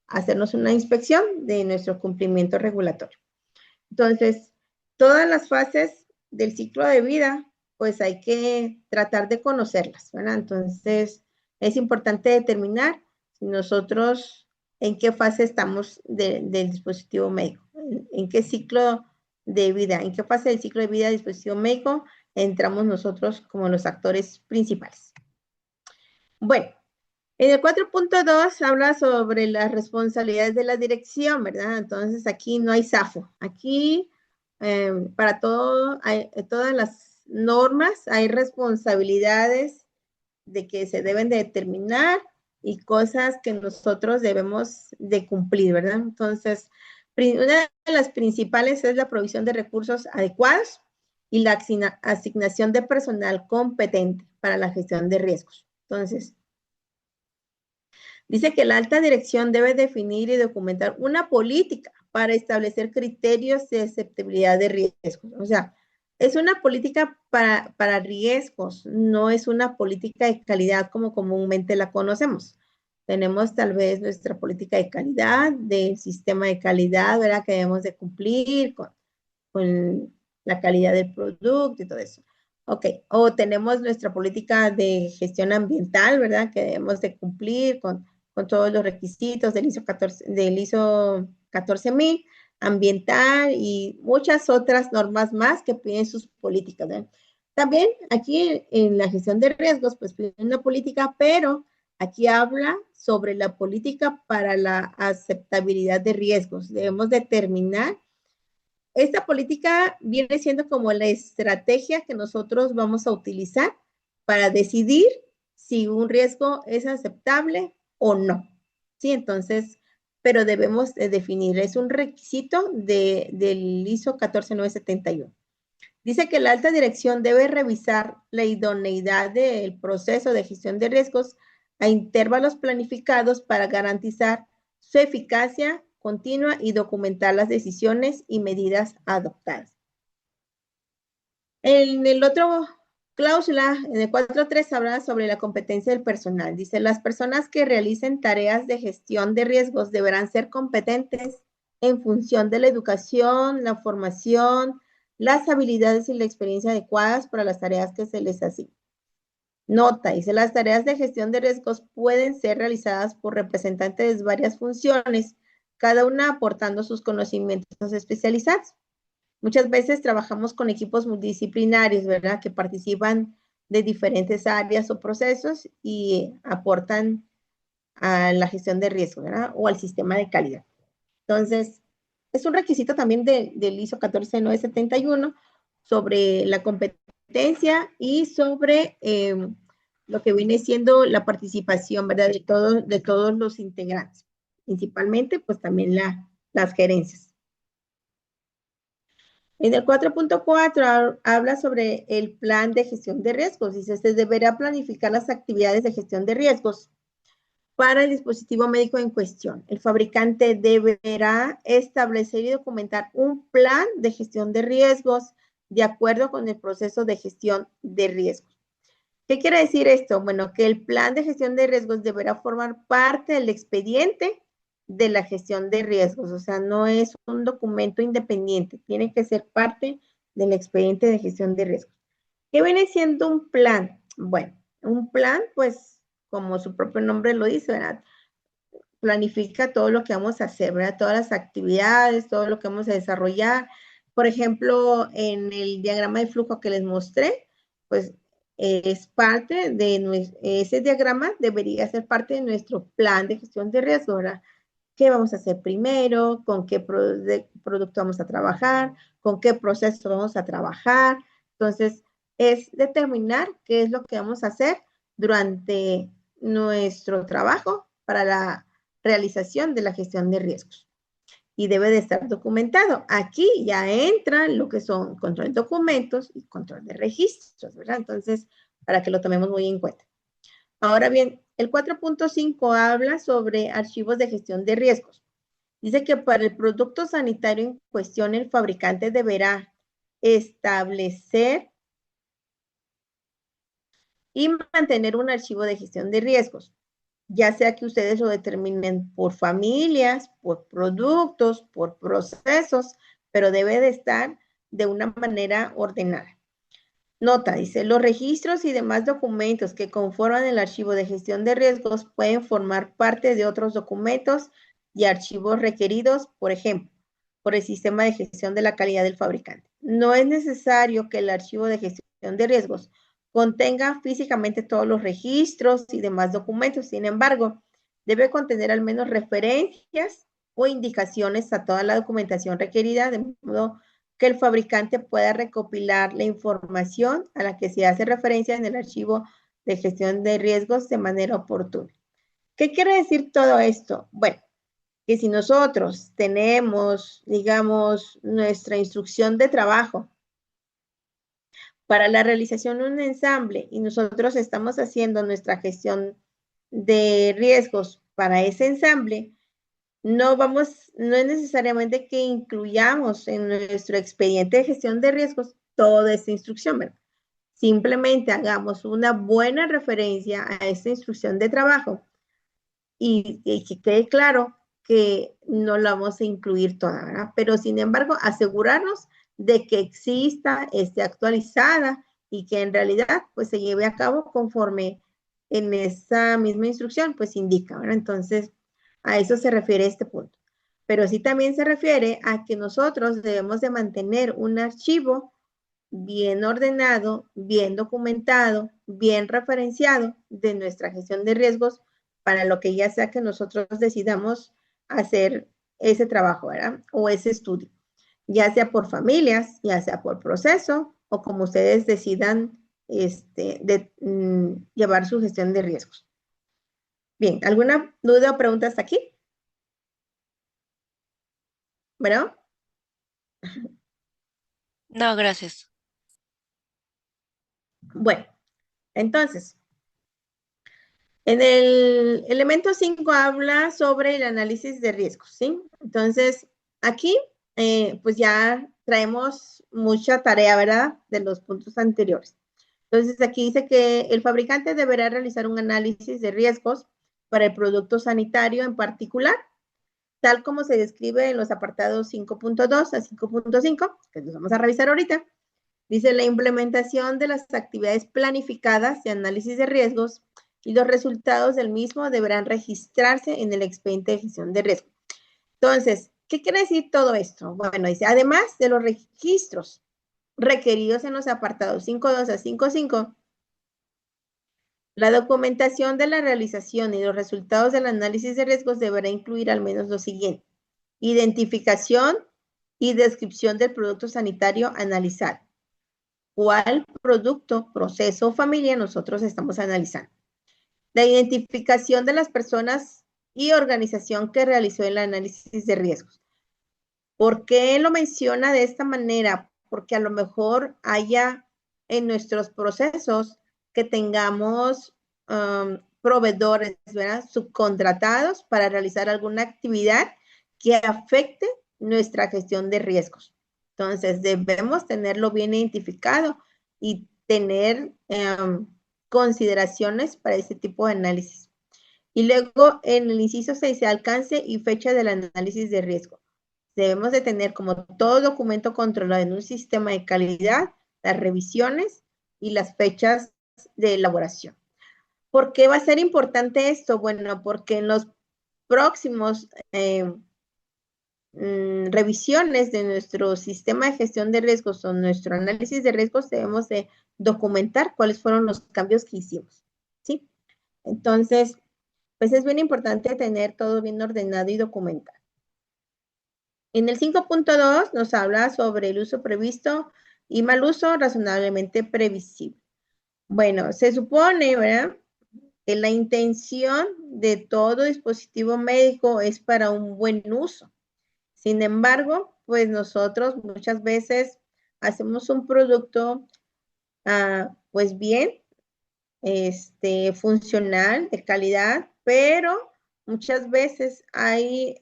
hacernos una inspección de nuestro cumplimiento regulatorio. Entonces, todas las fases del ciclo de vida, pues hay que tratar de conocerlas, ¿verdad? Entonces, es importante determinar nosotros en qué fase estamos del dispositivo médico, en qué ciclo de vida, en qué fase del ciclo de vida del dispositivo médico entramos nosotros como los actores principales. Bueno, en el 4.2 habla sobre las responsabilidades de la dirección, ¿verdad? Entonces aquí no hay zafo. Aquí para todas las normas hay responsabilidades de que se deben de determinar y cosas que nosotros debemos de cumplir, ¿verdad? Entonces, una de las principales es la provisión de recursos adecuados y la asignación de personal competente para la gestión de riesgos. Entonces, dice que la alta dirección debe definir y documentar una política para establecer criterios de aceptabilidad de riesgos. O sea, es una política para riesgos, no es una política de calidad como comúnmente la conocemos. Tenemos tal vez nuestra política de calidad, del sistema de calidad, ¿verdad? Que debemos de cumplir con la calidad del producto y todo eso. Ok, o tenemos nuestra política de gestión ambiental, ¿verdad? Que debemos de cumplir con todos los requisitos del ISO 14000 ambiental y muchas otras normas más que piden sus políticas, ¿verdad? También aquí en la gestión de riesgos, pues piden una política, pero aquí habla sobre la política para la aceptabilidad de riesgos. Debemos determinar, esta política viene siendo como la estrategia que nosotros vamos a utilizar para decidir si un riesgo es aceptable o no. ¿Sí? Entonces, pero debemos definir, es un requisito del ISO 14971. Dice que la alta dirección debe revisar la idoneidad del proceso de gestión de riesgos a intervalos planificados para garantizar su eficacia continua y documentar las decisiones y medidas adoptadas. En el otro cláusula, en el 4.3, habla sobre la competencia del personal. Dice, las personas que realicen tareas de gestión de riesgos deberán ser competentes en función de la educación, la formación, las habilidades y la experiencia adecuadas para las tareas que se les asignan. Nota, dice, las tareas de gestión de riesgos pueden ser realizadas por representantes de varias funciones, cada una aportando sus conocimientos especializados. Muchas veces trabajamos con equipos multidisciplinarios, ¿verdad? Que participan de diferentes áreas o procesos y aportan a la gestión de riesgo, ¿verdad? O al sistema de calidad. Entonces, es un requisito también del ISO 14971 sobre la competencia y sobre lo que viene siendo la participación, ¿verdad? De todos los integrantes, principalmente, pues también las gerencias. En el 4.4 habla sobre el plan de gestión de riesgos. Dice, se deberá planificar las actividades de gestión de riesgos para el dispositivo médico en cuestión. El fabricante deberá establecer y documentar un plan de gestión de riesgos de acuerdo con el proceso de gestión de riesgos. ¿Qué quiere decir esto? Bueno, que el plan de gestión de riesgos deberá formar parte del expediente de la gestión de riesgos, o sea, no es un documento independiente, tiene que ser parte del expediente de gestión de riesgos. ¿Qué viene siendo un plan? Bueno, un plan, pues, como su propio nombre lo dice, ¿verdad? Planifica todo lo que vamos a hacer, ¿verdad? Todas las actividades, todo lo que vamos a desarrollar. Por ejemplo, en el diagrama de flujo que les mostré, pues, es parte de ese diagrama, debería ser parte de nuestro plan de gestión de riesgo, ¿verdad? ¿Qué vamos a hacer primero? ¿Con qué producto vamos a trabajar? ¿Con qué proceso vamos a trabajar? Entonces, es determinar qué es lo que vamos a hacer durante nuestro trabajo para la realización de la gestión de riesgos. Y debe de estar documentado. Aquí ya entran lo que son control de documentos y control de registros, ¿verdad? Entonces, para que lo tomemos muy en cuenta. Ahora bien, el 4.5 habla sobre archivos de gestión de riesgos. Dice que para el producto sanitario en cuestión, el fabricante deberá establecer y mantener un archivo de gestión de riesgos. ya sea que ustedes lo determinen por familias, por productos, por procesos, pero debe de estar de una manera ordenada. Nota, dice, los registros y demás documentos que conforman el archivo de gestión de riesgos pueden formar parte de otros documentos y archivos requeridos, por ejemplo, por el sistema de gestión de la calidad del fabricante. No es necesario que el archivo de gestión de riesgos contenga físicamente todos los registros y demás documentos. Sin embargo, debe contener al menos referencias o indicaciones a toda la documentación requerida, de modo que el fabricante pueda recopilar la información a la que se hace referencia en el archivo de gestión de riesgos de manera oportuna. ¿Qué quiere decir todo esto? Bueno, que si nosotros tenemos, digamos, nuestra instrucción de trabajo para la realización de un ensamble y nosotros estamos haciendo nuestra gestión de riesgos para ese ensamble, no es necesariamente que incluyamos en nuestro expediente de gestión de riesgos toda esta instrucción, ¿verdad? Simplemente hagamos una buena referencia a esta instrucción de trabajo y que quede claro que no la vamos a incluir toda, ¿verdad? Pero sin embargo, asegurarnos de que exista, esté actualizada y que en realidad pues se lleve a cabo conforme en esa misma instrucción pues indica, ¿verdad? Entonces, a eso se refiere este punto. Pero sí también se refiere a que nosotros debemos de mantener un archivo bien ordenado, bien documentado, bien referenciado de nuestra gestión de riesgos para lo que ya sea que nosotros decidamos hacer ese trabajo, ¿verdad? O ese estudio, ya sea por familias, ya sea por proceso o como ustedes decidan llevar su gestión de riesgos. Bien, ¿alguna duda o pregunta hasta aquí? Bueno. No, gracias. Bueno, entonces, en el elemento 5 habla sobre el análisis de riesgos, ¿sí? Entonces, aquí, pues ya traemos mucha tarea, ¿verdad? De los puntos anteriores. Entonces, aquí dice que el fabricante deberá realizar un análisis de riesgos para el producto sanitario en particular, tal como se describe en los apartados 5.2 a 5.5, que los vamos a revisar ahorita. Dice la implementación de las actividades planificadas de análisis de riesgos y los resultados del mismo deberán registrarse en el expediente de gestión de riesgo. Entonces, ¿qué quiere decir todo esto? Bueno, dice, además de los registros requeridos en los apartados 5.2 a 5.5, la documentación de la realización y los resultados del análisis de riesgos deberá incluir al menos lo siguiente: identificación y descripción del producto sanitario analizado. ¿Cuál producto, proceso o familia nosotros estamos analizando? La identificación de las personas y organización que realizó el análisis de riesgos. ¿Por qué lo menciona de esta manera? Porque a lo mejor haya en nuestros procesos que tengamos proveedores, ¿verdad? Subcontratados para realizar alguna actividad que afecte nuestra gestión de riesgos. Entonces, debemos tenerlo bien identificado y tener consideraciones para ese tipo de análisis. Y luego, en el inciso 6, dice alcance y fecha del análisis de riesgo. Debemos de tener, como todo documento controlado en un sistema de calidad, las revisiones y las fechas de elaboración. ¿Por qué va a ser importante esto? Bueno, porque en los próximos revisiones de nuestro sistema de gestión de riesgos o nuestro análisis de riesgos debemos de documentar cuáles fueron los cambios que hicimos, ¿sí? Entonces, pues es bien importante tener todo bien ordenado y documentado. En el 5.2 nos habla sobre el uso previsto y mal uso razonablemente previsible. Bueno, se supone, ¿verdad?, que la intención de todo dispositivo médico es para un buen uso. Sin embargo, pues nosotros muchas veces hacemos un producto, pues bien, funcional, de calidad, pero muchas veces hay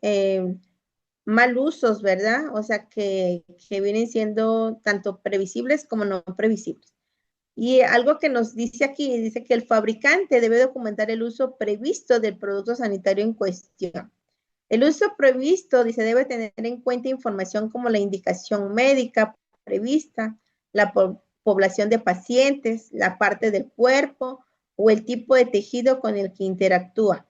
mal usos, ¿verdad? O sea, que vienen siendo tanto previsibles como no previsibles. Y algo que nos dice aquí, dice que el fabricante debe documentar el uso previsto del producto sanitario en cuestión. El uso previsto, dice, debe tener en cuenta información como la indicación médica prevista, la población de pacientes, la parte del cuerpo o el tipo de tejido con el que interactúa,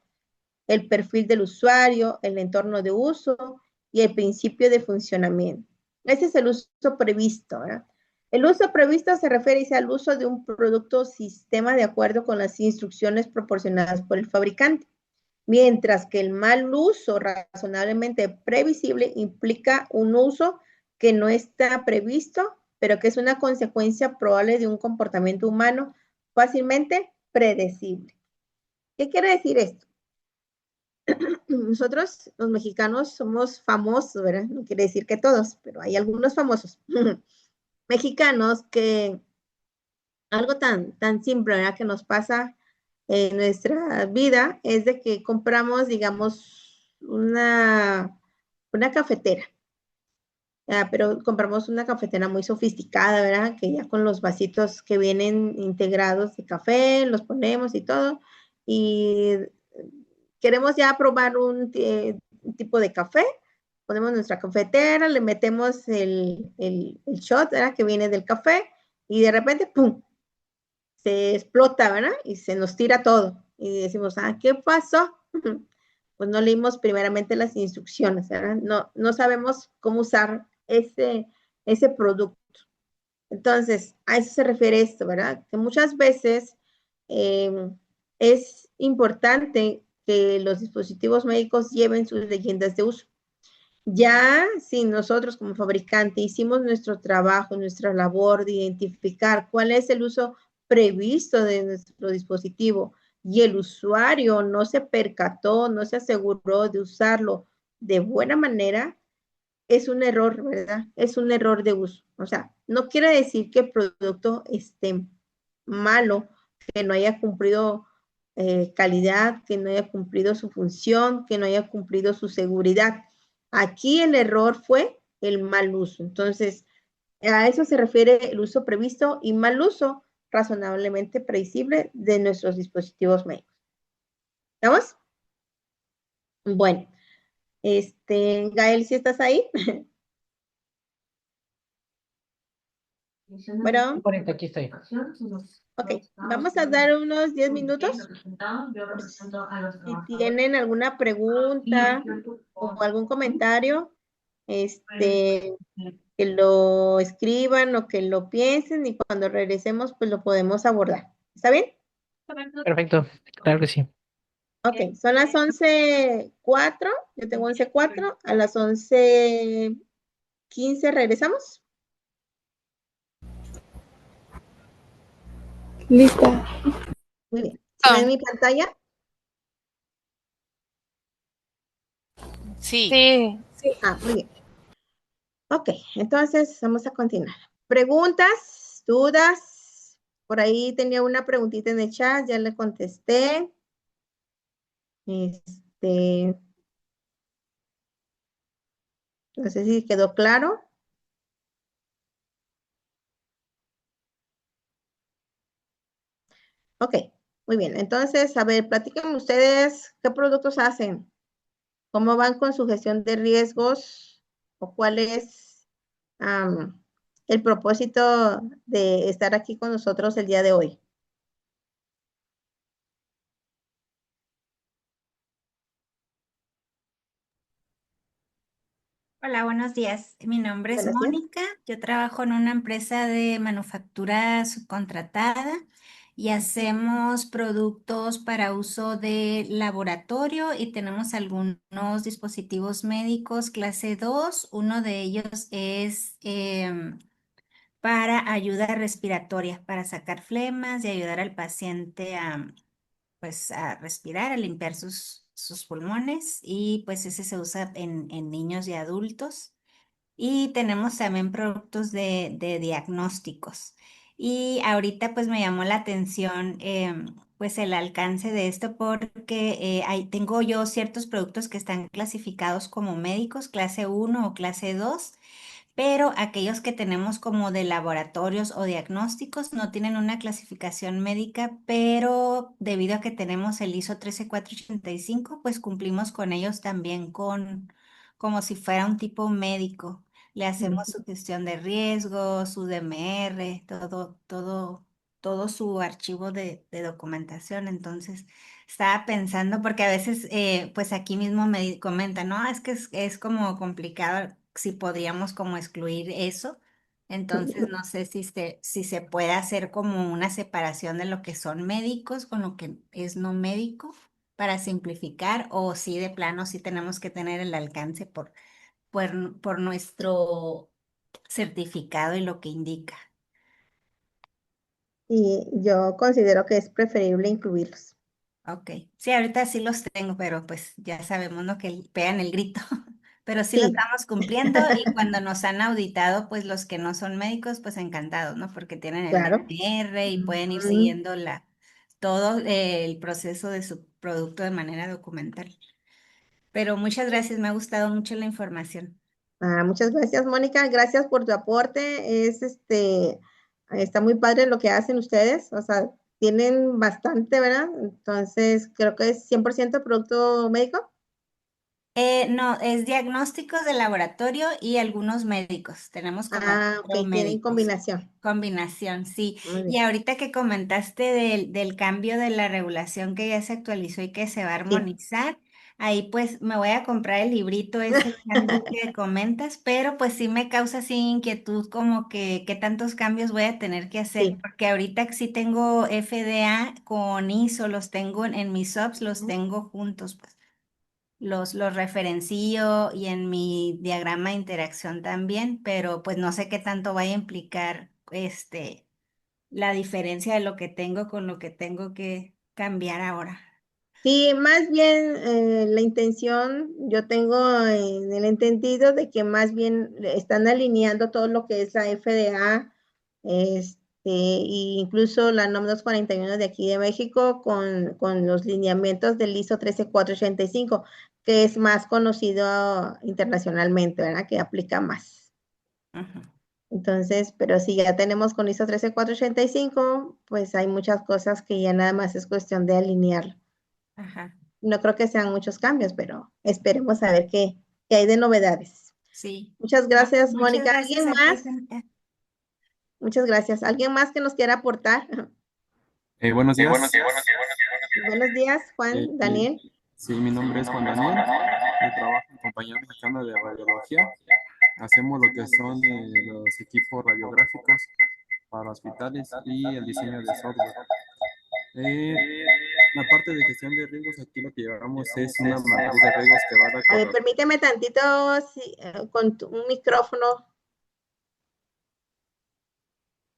el perfil del usuario, el entorno de uso y el principio de funcionamiento. Ese es el uso previsto, ¿verdad? El uso previsto se refiere al uso de un producto o sistema de acuerdo con las instrucciones proporcionadas por el fabricante, mientras que el mal uso razonablemente previsible implica un uso que no está previsto, pero que es una consecuencia probable de un comportamiento humano fácilmente predecible. ¿Qué quiere decir esto? Nosotros, los mexicanos, somos famosos, ¿verdad? No quiere decir que todos, pero hay algunos famosos mexicanos que algo tan simple, ¿verdad? Que nos pasa en nuestra vida es de que compramos, digamos, una cafetera. Pero compramos una cafetera muy sofisticada, ¿verdad? Que ya con los vasitos que vienen integrados de café, los ponemos y todo. Y queremos ya probar un tipo de café, ponemos nuestra cafetera, le metemos el shot, ¿verdad? Que viene del café y de repente, ¡pum! Se explota, ¿verdad? Y se nos tira todo. Y decimos, ¿qué pasó? Pues no leímos primeramente las instrucciones, ¿verdad? No sabemos cómo usar ese producto. Entonces, a eso se refiere esto, ¿verdad? Que muchas veces es importante que los dispositivos médicos lleven sus leyendas de uso. Ya si nosotros como fabricante hicimos nuestro trabajo, nuestra labor de identificar cuál es el uso previsto de nuestro dispositivo y el usuario no se percató, no se aseguró de usarlo de buena manera, es un error, ¿verdad? Es un error de uso. O sea, no quiere decir que el producto esté malo, que no haya cumplido calidad, que no haya cumplido su función, que no haya cumplido su seguridad. Aquí el error fue el mal uso. Entonces, a eso se refiere el uso previsto y mal uso razonablemente previsible de nuestros dispositivos médicos. ¿Estamos? Bueno, Gael, ¿sí estás ahí? Bueno, Correcto, aquí estoy. ok, vamos a dar unos 10 minutos por si tienen alguna pregunta o algún comentario, que lo escriban o que lo piensen y cuando regresemos pues lo podemos abordar. ¿Está bien? Perfecto, claro que sí. Ok, son las 11:04, yo tengo 11:04, a las 11:15 regresamos. Lista. Muy bien. ¿Se ve en mi pantalla? Sí. Muy bien. Ok, entonces vamos a continuar. ¿Preguntas? ¿Dudas? Por ahí tenía una preguntita en el chat, ya le contesté. No sé si quedó claro. Ok, muy bien. Entonces, a ver, platiquen ustedes qué productos hacen, cómo van con su gestión de riesgos o cuál es el propósito de estar aquí con nosotros el día de hoy. Hola, buenos días. Mi nombre es Buenos días. Mónica. Yo trabajo en una empresa de manufactura subcontratada y hacemos productos para uso de laboratorio y tenemos algunos dispositivos médicos clase 2. Uno de ellos es para ayuda respiratoria, para sacar flemas y ayudar al paciente pues, a respirar, a limpiar sus pulmones y pues ese se usa en niños y adultos. Y tenemos también productos de diagnósticos. Y ahorita pues me llamó la atención pues el alcance de esto porque tengo yo ciertos productos que están clasificados como médicos, clase 1 o clase 2, pero aquellos que tenemos como de laboratorios o diagnósticos no tienen una clasificación médica, pero debido a que tenemos el ISO 13485, pues cumplimos con ellos también como si fuera un tipo médico. Le hacemos su gestión de riesgo, su DMR, todo su archivo de documentación. Entonces, estaba pensando, porque a veces, pues aquí mismo me comentan, no, es que es como complicado si podríamos como excluir eso. Entonces, no sé si se puede hacer como una separación de lo que son médicos con lo que es no médico para simplificar, o si de plano sí tenemos que tener el alcance por nuestro certificado y lo que indica. Y yo considero que es preferible incluirlos. Ok. Sí, ahorita sí los tengo, pero pues ya sabemos, ¿no? Que pegan el grito. Pero sí lo Sí, estamos cumpliendo, y cuando nos han auditado, pues los que no son médicos, pues encantados, ¿no? Porque tienen el claro. DMR y pueden ir Ujú. siguiendo todo el proceso de su producto de manera documental. Pero muchas gracias, me ha gustado mucho la información. Muchas gracias, Mónica. Gracias por tu aporte. Está muy padre lo que hacen ustedes. O sea, tienen bastante, ¿verdad? Entonces, creo que es 100% producto médico. No, es diagnósticos de laboratorio y algunos médicos. Tenemos como cuatro Ok, tienen médicos. combinación. Combinación, sí. Muy Y bien. ahorita que comentaste del cambio de la regulación que ya se actualizó y que se va a Sí. armonizar, ahí pues me voy a comprar el librito ese handbook que comentas, pero pues sí me causa así inquietud como que qué tantos cambios voy a tener que hacer, Sí. porque ahorita sí tengo FDA con ISO, los tengo en mis subs, los tengo juntos, pues los referencio y en mi diagrama de interacción también, pero pues no sé qué tanto vaya a implicar la diferencia de lo que tengo con lo que tengo que cambiar ahora. Sí, más bien la intención, yo tengo en el entendido de que más bien están alineando todo lo que es la FDA, e incluso la NOM 241 de aquí de México con los lineamientos del ISO 13485, que es más conocido internacionalmente, ¿verdad? Que aplica más. Ujú. Entonces, pero si ya tenemos con ISO 13485, pues hay muchas cosas que ya nada más es cuestión de alinear. Ajá, No creo que sean muchos cambios, pero esperemos a ver qué hay de novedades. sí. Muchas No, gracias, muchas Mónica. gracias ¿Alguien a ti, más? Santa. Muchas gracias. ¿Alguien más que nos quiera aportar? Buenos días. Buenos días, Eh, Juan, mi- Daniel. sí, mi nombre es Juan Daniel. Yo trabajo en Compañía Mexicana de Radiología. Hacemos lo que son los equipos radiográficos para hospitales y el diseño de software. Eh, la parte de gestión de riesgos, aquí lo que llevamos es una matriz de riesgos que va de A ver, acuerdo. permíteme tantito con un micrófono.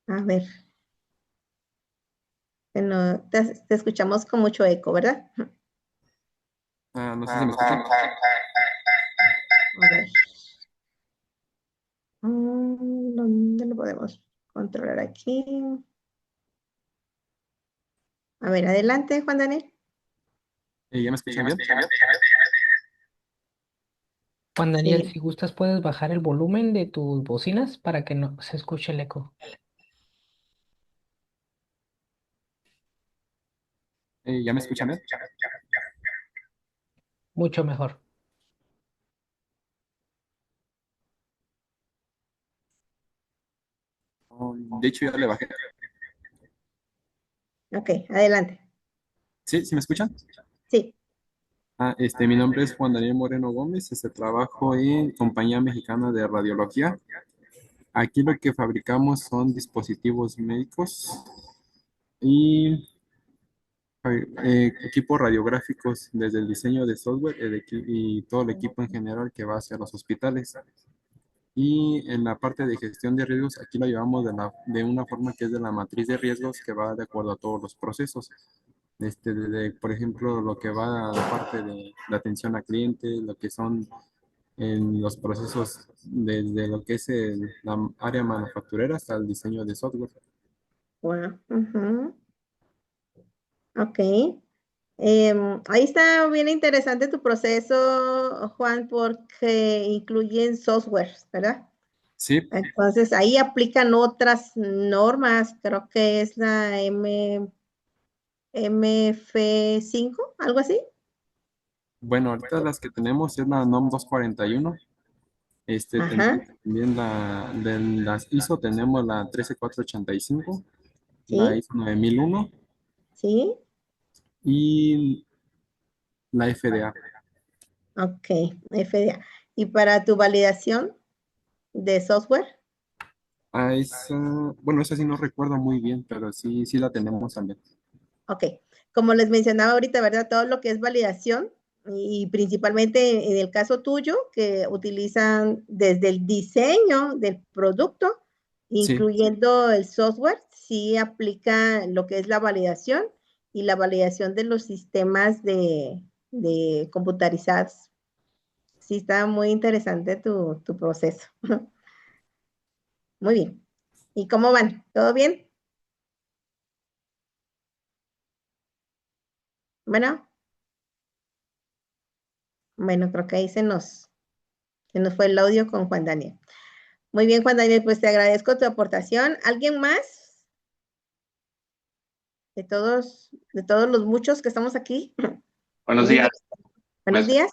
A ver, que no, te escuchamos con mucho eco, ¿verdad? No sé si me escuchan. A ver. ¿Dónde lo podemos controlar aquí? A ver, adelante, Juan Daniel. ¿Ya me escuchan bien? Juan Daniel, Sí. si gustas, puedes bajar el volumen de tus bocinas para que no se escuche el eco. ¿Ya me escuchan bien? Mucho mejor. De hecho, ya le bajé. Ok, adelante. ¿Sí? ¿Sí me escuchan? Sí. Mi nombre es Juan Daniel Moreno Gómez, trabajo en Compañía Mexicana de Radiología. Aquí lo que fabricamos son dispositivos médicos y equipos radiográficos, desde el diseño de software y todo el equipo en general que va hacia los hospitales. Y en la parte de gestión de riesgos, aquí lo llevamos de una forma que es de la matriz de riesgos que va de acuerdo a todos los procesos. Por ejemplo, lo que va a la parte de la atención a clientes, lo que son en los procesos desde lo que es la área manufacturera hasta el diseño de software. Wow. Ujú. Ok. Ahí está bien interesante tu proceso, Juan, porque incluyen softwares, ¿verdad? Sí, Entonces ahí aplican otras normas, creo que es la MF5, algo así. bueno, ahorita las que tenemos es la NOM 241. Ajá, Tenemos también de las ISO, tenemos la 13485, la sí, ISO 9001 sí, y la FDA. ok, FDA. ¿Y para tu validación de software? Ah, bueno, esa sí no recuerdo muy bien, pero sí, sí la tenemos también. Ok, como les mencionaba ahorita, ¿verdad? Todo lo que es validación y principalmente en el caso tuyo, que utilizan desde el diseño del producto, Sí, incluyendo el software, sí aplica lo que es la validación y la validación de los sistemas de computarizados. Sí, está muy interesante tu proceso. Muy bien. ¿Y cómo van? ¿Todo bien? Bueno, bueno, creo que ahí se nos fue el audio con Juan Daniel. Muy bien, Juan Daniel, pues te agradezco tu aportación. ¿Alguien más de todos los muchos que estamos aquí? Buenos ¿Tienen días. que- Buenos días,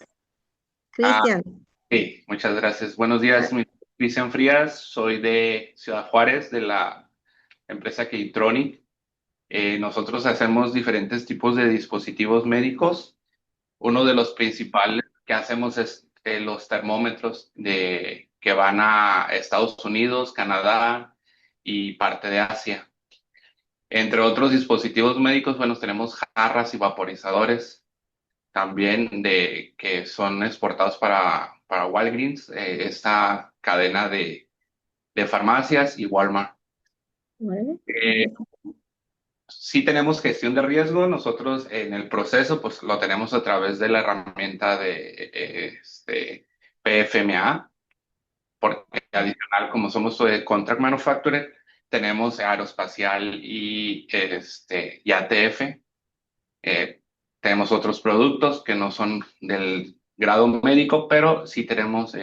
Ah, Cristian. sí, muchas gracias. Buenos días, mi Cristian Frías. Soy de Ciudad Juárez, de la empresa Keytronic. Nosotros hacemos diferentes tipos de dispositivos médicos. Uno de los principales que hacemos es los termómetros que van a Estados Unidos, Canadá y parte de Asia. Entre otros dispositivos médicos, bueno, tenemos jarras y vaporizadores también que son exportados para Walgreens, esta cadena de farmacias y Walmart. Bueno, Eh, sí tenemos gestión de riesgo, nosotros en el proceso pues lo tenemos a través de la herramienta de PFMA, porque adicional como somos contract manufacturer, tenemos aeroespacial y ATF. Eh, Tenemos otros productos que no son del grado médico, pero sí tenemos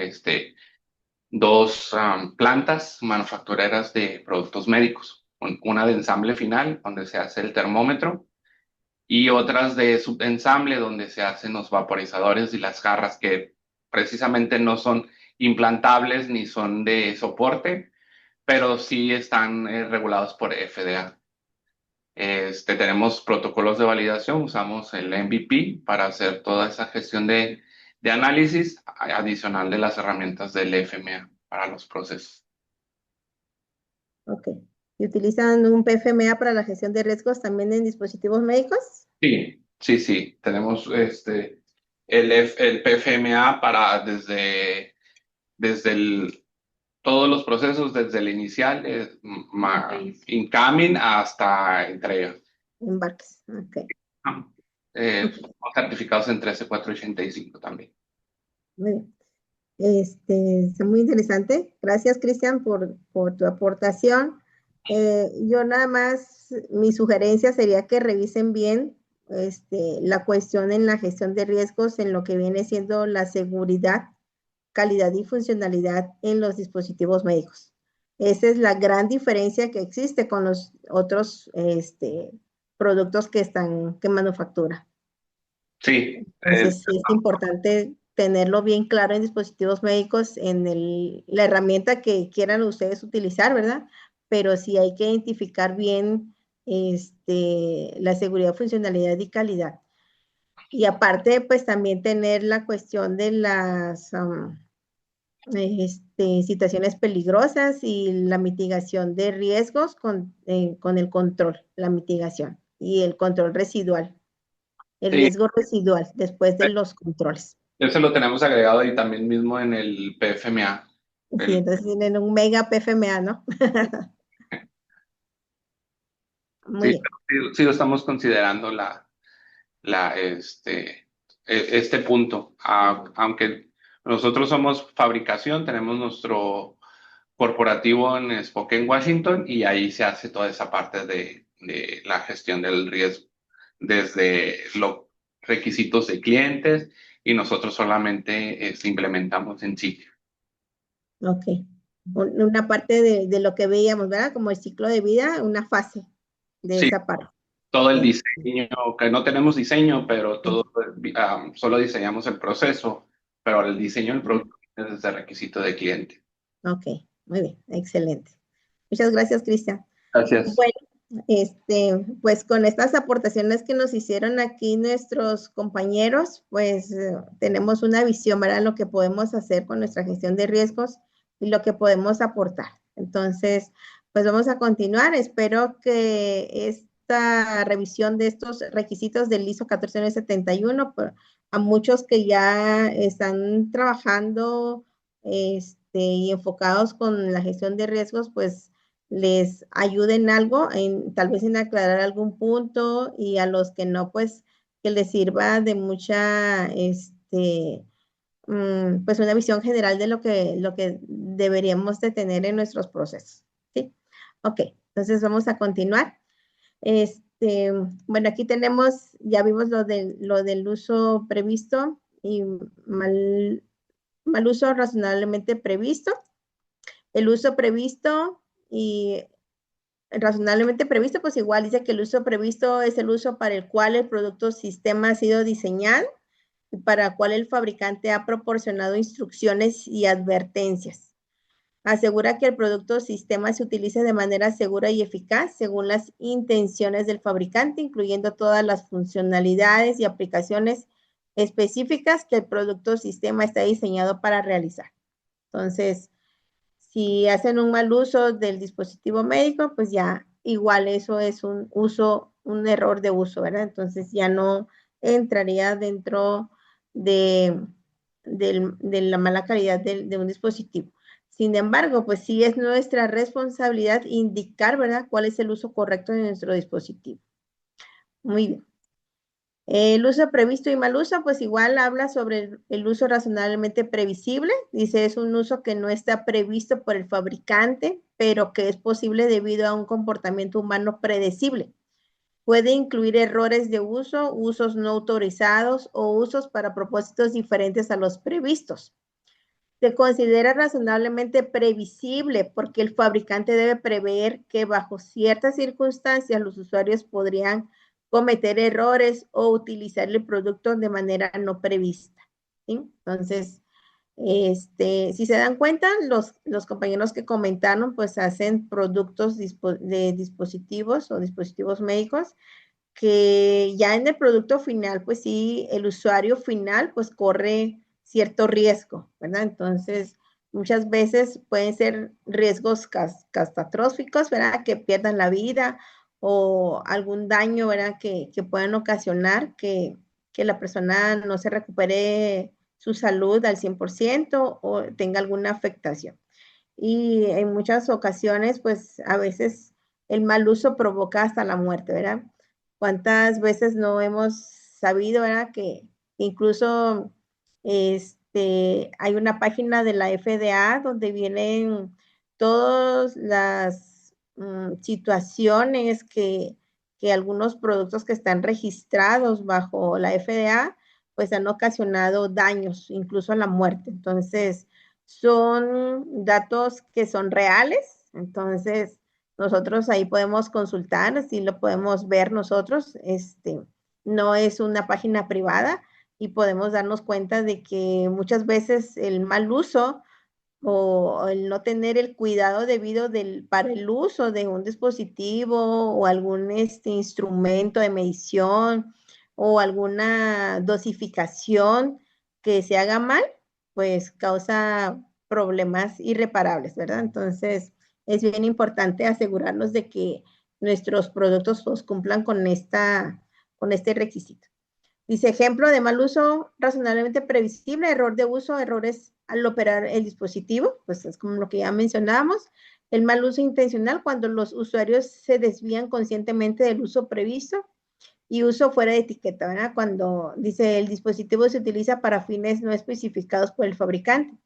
dos plantas manufactureras de productos médicos. Una de ensamble final, donde se hace el termómetro, y otras de subensamble, donde se hacen los vaporizadores y las jarras, que precisamente no son implantables ni son de soporte, pero sí están regulados por FDA. Tenemos protocolos de validación, usamos el MVP para hacer toda esa gestión de análisis, adicional de las herramientas del FMA para los procesos. ok. ¿Y utilizan un PFMA para la gestión de riesgos también en dispositivos médicos? Sí, sí, sí. Tenemos el PFMA para desde todos los procesos, desde el inicial, incoming hasta entrega. Embarques, ok. Somos certificados en 13485 también. Muy bien. Está muy interesante. Gracias, Cristian, por tu aportación. Yo nada más, mi sugerencia sería que revisen bien la cuestión en la gestión de riesgos en lo que viene siendo la seguridad, calidad y funcionalidad en los dispositivos médicos. Esa es la gran diferencia que existe con los otros productos que manufactura. Sí, Entonces, sí es importante tenerlo bien claro en dispositivos médicos, en la herramienta que quieran ustedes utilizar, ¿verdad? Pero sí hay que identificar bien la seguridad, funcionalidad y calidad. Y aparte, pues también tener la cuestión de las situaciones peligrosas y la mitigación de riesgos con el control, la mitigación y el control residual. El sí, riesgo residual después de los controles. eso lo tenemos agregado ahí también mismo en el PFMA. Sí, entonces tienen un mega PFMA, ¿no? Muy Sí, bien. sí, sí lo estamos considerando este punto. Aunque nosotros somos fabricación, tenemos nuestro corporativo en Spokane, Washington, y ahí se hace toda esa parte de la gestión del riesgo, desde los requisitos de clientes, y nosotros solamente implementamos en sitio. Ok, una parte de lo que veíamos, ¿verdad? Como el ciclo de vida, una fase de Sí, esa parte. todo el ¿Sí? diseño, que no tenemos diseño, pero todo, solo diseñamos el proceso, pero el diseño del producto es desde requisito de cliente. Ok, muy bien, excelente. Muchas gracias, Cristian. Gracias. Bueno, pues con estas aportaciones que nos hicieron aquí nuestros compañeros, pues tenemos una visión, ¿verdad? Lo que podemos hacer con nuestra gestión de riesgos y lo que podemos aportar. Entonces, pues vamos a continuar. Espero que esta revisión de estos requisitos del ISO 14971, a muchos que ya están trabajando y enfocados con la gestión de riesgos, pues les ayude en algo, tal vez en aclarar algún punto, y a los que no, pues que les sirva de mucha, pues una visión general de lo que deberíamos de tener en nuestros procesos. ¿Sí? Ok, entonces vamos a continuar. Bueno, aquí tenemos, ya vimos lo del uso previsto y mal uso razonablemente previsto. El uso previsto y razonablemente previsto, pues igual dice que el uso previsto es el uso para el cual el producto o sistema ha sido diseñado y para el cual el fabricante ha proporcionado instrucciones y advertencias. Asegura que el producto o sistema se utilice de manera segura y eficaz según las intenciones del fabricante, incluyendo todas las funcionalidades y aplicaciones específicas que el producto o sistema está diseñado para realizar. Entonces, si hacen un mal uso del dispositivo médico, pues ya igual eso es un error de uso, ¿verdad? Entonces ya no entraría dentro de, de la mala calidad de un dispositivo. Sin embargo, pues sí es nuestra responsabilidad indicar, ¿verdad?, cuál es el uso correcto de nuestro dispositivo. Muy bien. El uso previsto y mal uso, pues igual habla sobre el uso razonablemente previsible. Dice, es un uso que no está previsto por el fabricante, pero que es posible debido a un comportamiento humano predecible. Puede incluir errores de uso, usos no autorizados o usos para propósitos diferentes a los previstos. Se considera razonablemente previsible porque el fabricante debe prever que bajo ciertas circunstancias los usuarios podrían cometer errores o utilizar el producto de manera no prevista. ¿Sí? Entonces, si se dan cuenta, los compañeros que comentaron, pues hacen productos de dispositivos o dispositivos médicos que ya en el producto final, pues sí, el usuario final, pues corre cierto riesgo, ¿verdad? Entonces, muchas veces pueden ser riesgos catastróficos, ¿verdad? Que pierdan la vida o algún daño, ¿verdad? Que puedan ocasionar que la persona no se recupere su salud al 100% o tenga alguna afectación. Y en muchas ocasiones, pues a veces el mal uso provoca hasta la muerte, ¿verdad? ¿Cuántas veces no hemos sabido, ¿verdad? Que incluso hay una página de la FDA donde vienen todas las situaciones que algunos productos que están registrados bajo la FDA, pues han ocasionado daños, incluso a la muerte. Entonces, son datos que son reales, entonces nosotros ahí podemos consultar, si lo podemos ver nosotros, no es una página privada y podemos darnos cuenta de que muchas veces el mal uso o el no tener el cuidado debido para el uso de un dispositivo o algún instrumento de medición o alguna dosificación que se haga mal, pues causa problemas irreparables, ¿verdad? Entonces, es bien importante asegurarnos de que nuestros productos pues, cumplan con este requisito. Dice, ejemplo de mal uso razonablemente previsible, error de uso, errores al operar el dispositivo, pues es como lo que ya mencionábamos. El mal uso intencional, cuando los usuarios se desvían conscientemente del uso previsto, y uso fuera de etiqueta, ¿verdad? Cuando dice el dispositivo se utiliza para fines no especificados por el fabricante.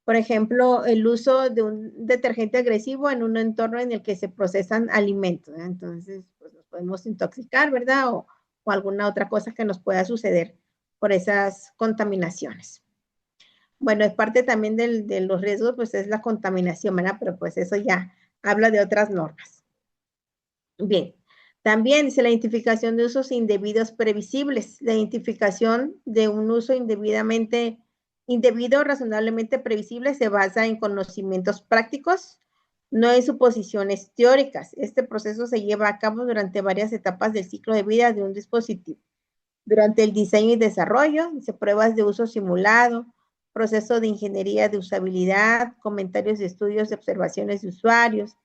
Por ejemplo, el uso de un detergente agresivo en un entorno en el que se procesan alimentos, ¿verdad? Entonces, pues nos podemos intoxicar, ¿verdad? O alguna otra cosa que nos pueda suceder por esas contaminaciones. Bueno, es parte también de los riesgos, pues es la contaminación, ¿verdad? Pero pues eso ya habla de otras normas. Bien, también dice la identificación de usos indebidos previsibles. La identificación de un uso indebido, razonablemente previsible, se basa en conocimientos prácticos, no en suposiciones teóricas. Este proceso se lleva a cabo durante varias etapas del ciclo de vida de un dispositivo. Durante el diseño y desarrollo, dice pruebas de uso simulado, proceso de ingeniería de usabilidad, comentarios de estudios de observaciones de usuarios,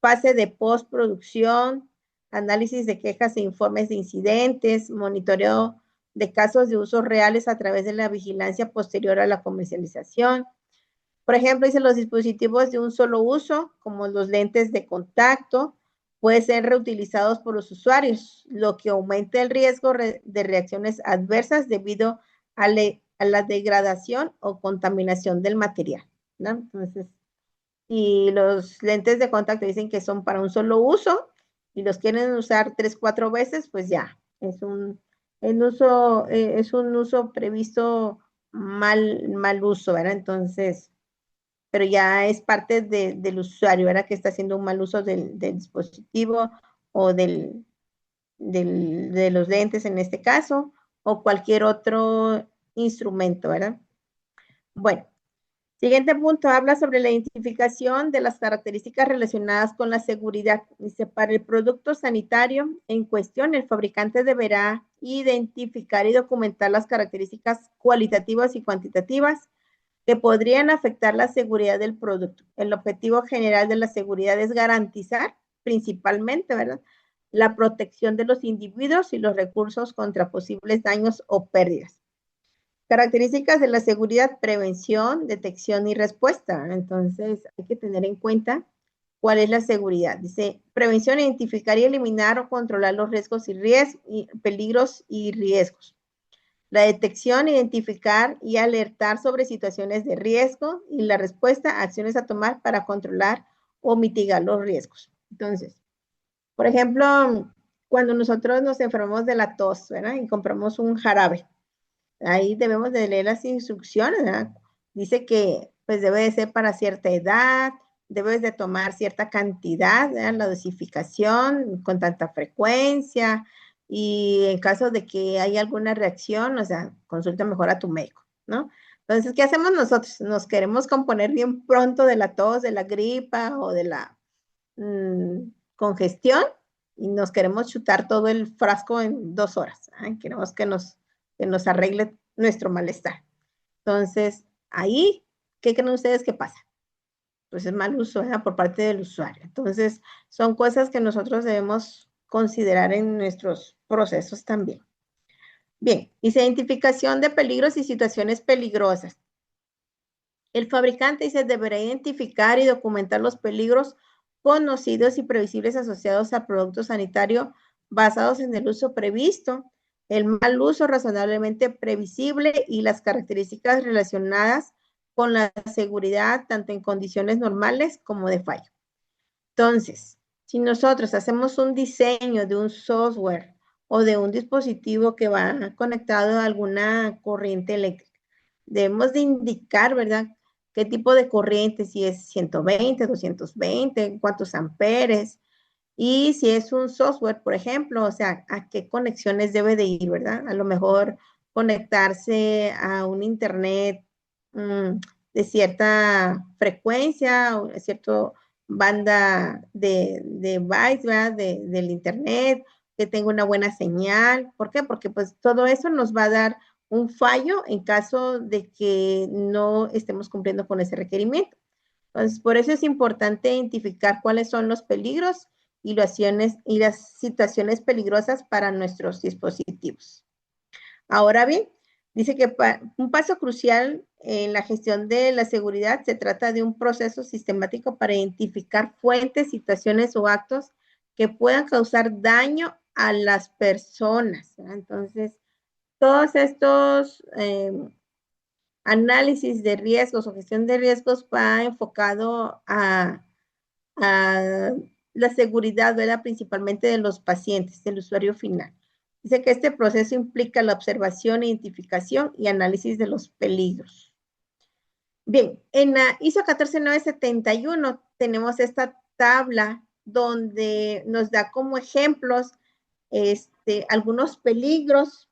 fase de postproducción, análisis de quejas e informes de incidentes, monitoreo de casos de usos reales a través de la vigilancia posterior a la comercialización. Por ejemplo, dice los dispositivos de un solo uso, como los lentes de contacto, pueden ser reutilizados por los usuarios, lo que aumenta el riesgo de reacciones adversas debido a la degradación o contaminación del material, ¿no? Entonces, y los lentes de contacto dicen que son para un solo uso y los quieren usar 3, 4 veces, pues ya, es un uso previsto mal uso, ¿verdad? Entonces, pero ya es parte del usuario, ¿verdad? Que está haciendo un mal uso del dispositivo o de los lentes en este caso, o cualquier otro instrumento, ¿verdad? Bueno, siguiente punto, habla sobre la identificación de las características relacionadas con la seguridad. Dice, para el producto sanitario en cuestión, el fabricante deberá identificar y documentar las características cualitativas y cuantitativas que podrían afectar la seguridad del producto. El objetivo general de la seguridad es garantizar, principalmente, ¿verdad?, la protección de los individuos y los recursos contra posibles daños o pérdidas. Características de la seguridad: prevención, detección y respuesta. Entonces, hay que tener en cuenta cuál es la seguridad. Dice, prevención: identificar y eliminar o controlar los riesgos peligros y riesgos. La detección: identificar y alertar sobre situaciones de riesgo. Y la respuesta: acciones a tomar para controlar o mitigar los riesgos. Entonces, por ejemplo, cuando nosotros nos enfermamos de la tos, ¿verdad?, y compramos un jarabe, ahí debemos de leer las instrucciones, ¿verdad? Dice que pues debe de ser para cierta edad, debes de tomar cierta cantidad, ¿verdad?, la dosificación con tanta frecuencia, y en caso de que haya alguna reacción, o sea, consulta mejor a tu médico, ¿no? Entonces, ¿qué hacemos nosotros? Nos queremos componer bien pronto de la tos, de la gripa o de la congestión, y nos queremos chutar todo el frasco en 2 horas. ¿Eh? Queremos que nos arregle nuestro malestar. Entonces, ahí, ¿qué creen ustedes que pasa? Pues es mal uso, ¿verdad?, por parte del usuario. Entonces, son cosas que nosotros debemos considerar en nuestros procesos también. Bien, dice identificación de peligros y situaciones peligrosas. El fabricante dice deberá identificar y documentar los peligros conocidos y previsibles asociados al producto sanitario basados en el uso previsto, el mal uso razonablemente previsible y las características relacionadas con la seguridad tanto en condiciones normales como de fallo. Entonces, si nosotros hacemos un diseño de un software o de un dispositivo que va conectado a alguna corriente eléctrica, debemos de indicar, ¿verdad?, qué tipo de corriente, si es 120, 220, cuántos amperes, y si es un software, por ejemplo, o sea, a qué conexiones debe de ir, ¿verdad? A lo mejor conectarse a un internet de cierta frecuencia, o cierta banda de bytes, ¿verdad?, del internet, que tenga una buena señal. ¿Por qué? Porque pues todo eso nos va a dar un fallo en caso de que no estemos cumpliendo con ese requerimiento. Entonces, por eso es importante identificar cuáles son los peligros y las situaciones peligrosas para nuestros dispositivos. Ahora bien, dice que un paso crucial en la gestión de la seguridad se trata de un proceso sistemático para identificar fuentes, situaciones o actos que puedan causar daño a las personas. Entonces, todos estos análisis de riesgos o gestión de riesgos va enfocado a la seguridad, ¿verdad?, principalmente de los pacientes, del usuario final. Dice que este proceso implica la observación, identificación y análisis de los peligros. Bien, en la ISO 14971 tenemos esta tabla donde nos da como ejemplos algunos peligros.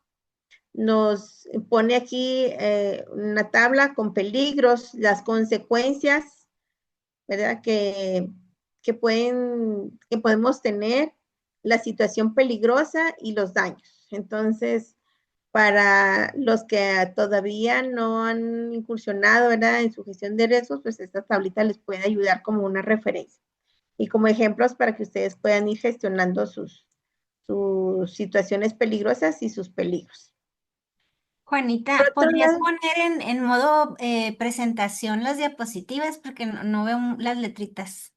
Nos pone aquí una tabla con peligros, las consecuencias, ¿verdad? Que podemos tener, la situación peligrosa y los daños. Entonces, para los que todavía no han incursionado, ¿verdad?, en su gestión de riesgos, pues esta tablita les puede ayudar como una referencia y como ejemplos para que ustedes puedan ir gestionando sus situaciones peligrosas y sus peligros. Por Juanita, otro ¿podrías lado, poner en modo presentación las diapositivas? Porque no veo las letritas.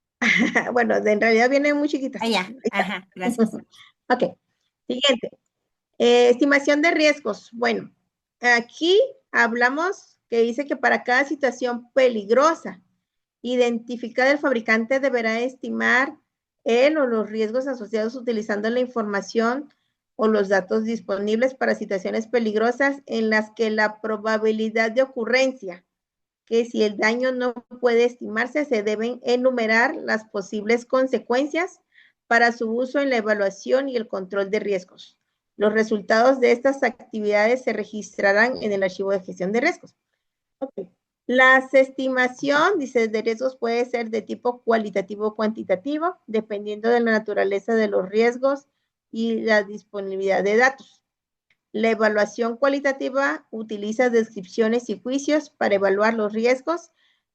bueno, en realidad vienen muy chiquitas. Allá, Ahí está. ajá, gracias. Ok, siguiente. Estimación de riesgos. Bueno, aquí hablamos que dice que para cada situación peligrosa identificada, el fabricante deberá estimar él o los riesgos asociados utilizando la información o los datos disponibles para situaciones peligrosas en las que la probabilidad de ocurrencia, que si el daño no puede estimarse, se deben enumerar las posibles consecuencias para su uso en la evaluación y el control de riesgos. Los resultados de estas actividades se registrarán en el archivo de gestión de riesgos. Okay. La estimación, dice, de riesgos puede ser de tipo cualitativo o cuantitativo, dependiendo de la naturaleza de los riesgos y la disponibilidad de datos. La evaluación cualitativa utiliza descripciones y juicios para evaluar los riesgos,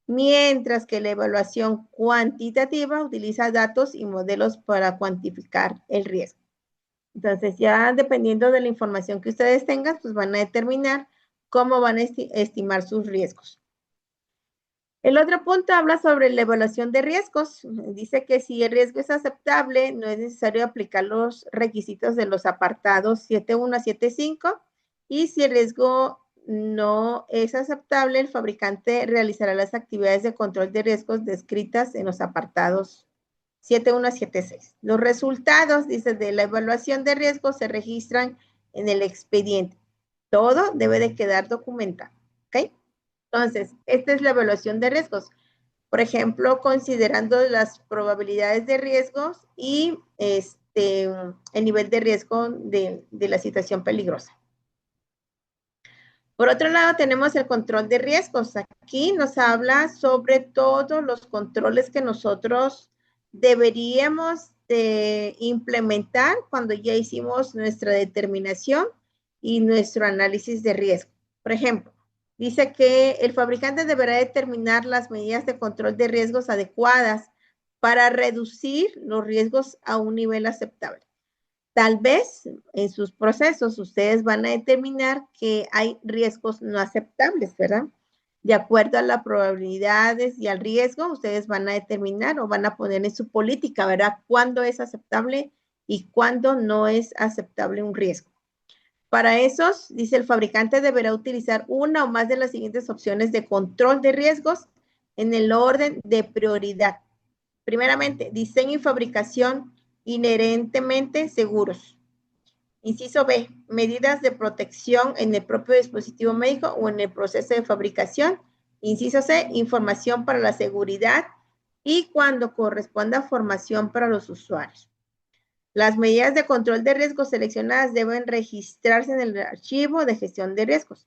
mientras que la evaluación cuantitativa utiliza datos y modelos para cuantificar el riesgo. Entonces, ya dependiendo de la información que ustedes tengan, pues van a determinar cómo van a estimar sus riesgos. El otro punto habla sobre la evaluación de riesgos. Dice que si el riesgo es aceptable, no es necesario aplicar los requisitos de los apartados 7.1 a 7.5, y si el riesgo no es aceptable, el fabricante realizará las actividades de control de riesgos descritas en los apartados 7.1 a 7.6. Los resultados, dice, de la evaluación de riesgos se registran en el expediente. Todo debe de quedar documentado, ¿ok? Entonces, esta es la evaluación de riesgos. Por ejemplo, considerando las probabilidades de riesgos y el nivel de riesgo de la situación peligrosa. Por otro lado, tenemos el control de riesgos. Aquí nos habla sobre todos los controles que nosotros deberíamos de implementar cuando ya hicimos nuestra determinación y nuestro análisis de riesgo. Por ejemplo, dice que el fabricante deberá determinar las medidas de control de riesgos adecuadas para reducir los riesgos a un nivel aceptable. Tal vez en sus procesos ustedes van a determinar que hay riesgos no aceptables, ¿verdad? De acuerdo a las probabilidades y al riesgo, ustedes van a determinar o van a poner en su política, ¿verdad?, cuándo es aceptable y cuándo no es aceptable un riesgo. Para esos, dice, el fabricante deberá utilizar una o más de las siguientes opciones de control de riesgos en el orden de prioridad. Primeramente, diseño y fabricación inherentemente seguros. Inciso B, medidas de protección en el propio dispositivo médico o en el proceso de fabricación. Inciso C, información para la seguridad y cuando corresponda formación para los usuarios. Las medidas de control de riesgos seleccionadas deben registrarse en el archivo de gestión de riesgos.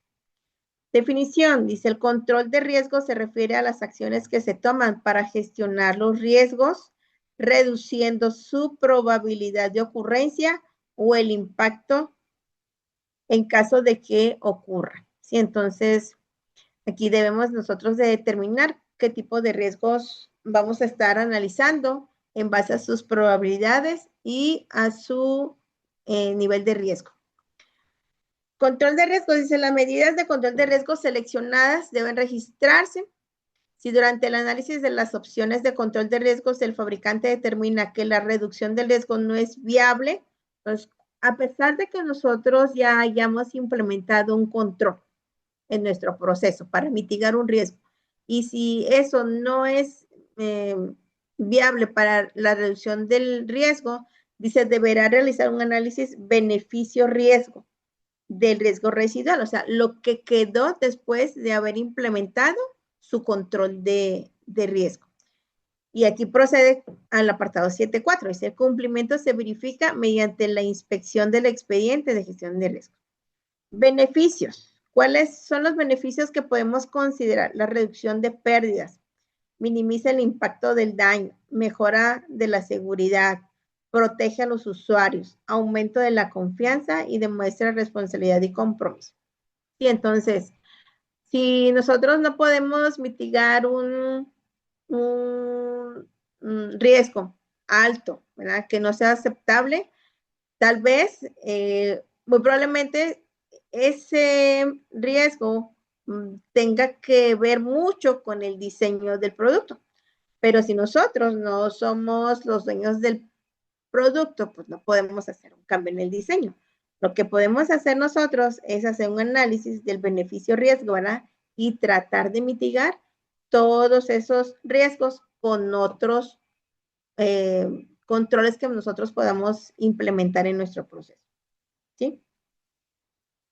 Definición, dice, el control de riesgos se refiere a las acciones que se toman para gestionar los riesgos, reduciendo su probabilidad de ocurrencia o el impacto en caso de que ocurra. ¿Sí? Entonces, aquí debemos nosotros de determinar qué tipo de riesgos vamos a estar analizando en base a sus probabilidades y a su nivel de riesgo. Control de riesgo, dice, las medidas de control de riesgo seleccionadas deben registrarse. Si durante el análisis de las opciones de control de riesgos el fabricante determina que la reducción del riesgo no es viable, pues a pesar de que nosotros ya hayamos implementado un control en nuestro proceso para mitigar un riesgo, y si eso no es viable para la reducción del riesgo, dice, deberá realizar un análisis beneficio-riesgo del riesgo residual, o sea, lo que quedó después de haber implementado su control de riesgo. Y aquí procede al apartado 7.4. Dice, el cumplimiento se verifica mediante la inspección del expediente de gestión de riesgo. Beneficios. ¿Cuáles son los beneficios que podemos considerar? La reducción de pérdidas, minimiza el impacto del daño, mejora de la seguridad, protege a los usuarios, aumento de la confianza y demuestra responsabilidad y compromiso. Y entonces, si nosotros no podemos mitigar un riesgo alto, ¿verdad? Que no sea aceptable, tal vez, muy probablemente, ese riesgo tenga que ver mucho con el diseño del producto. Pero si nosotros no somos los dueños del producto, pues no podemos hacer un cambio en el diseño. Lo que podemos hacer nosotros es hacer un análisis del beneficio-riesgo, ¿verdad? Y tratar de mitigar todos esos riesgos con otros controles que nosotros podamos implementar en nuestro proceso. ¿Sí?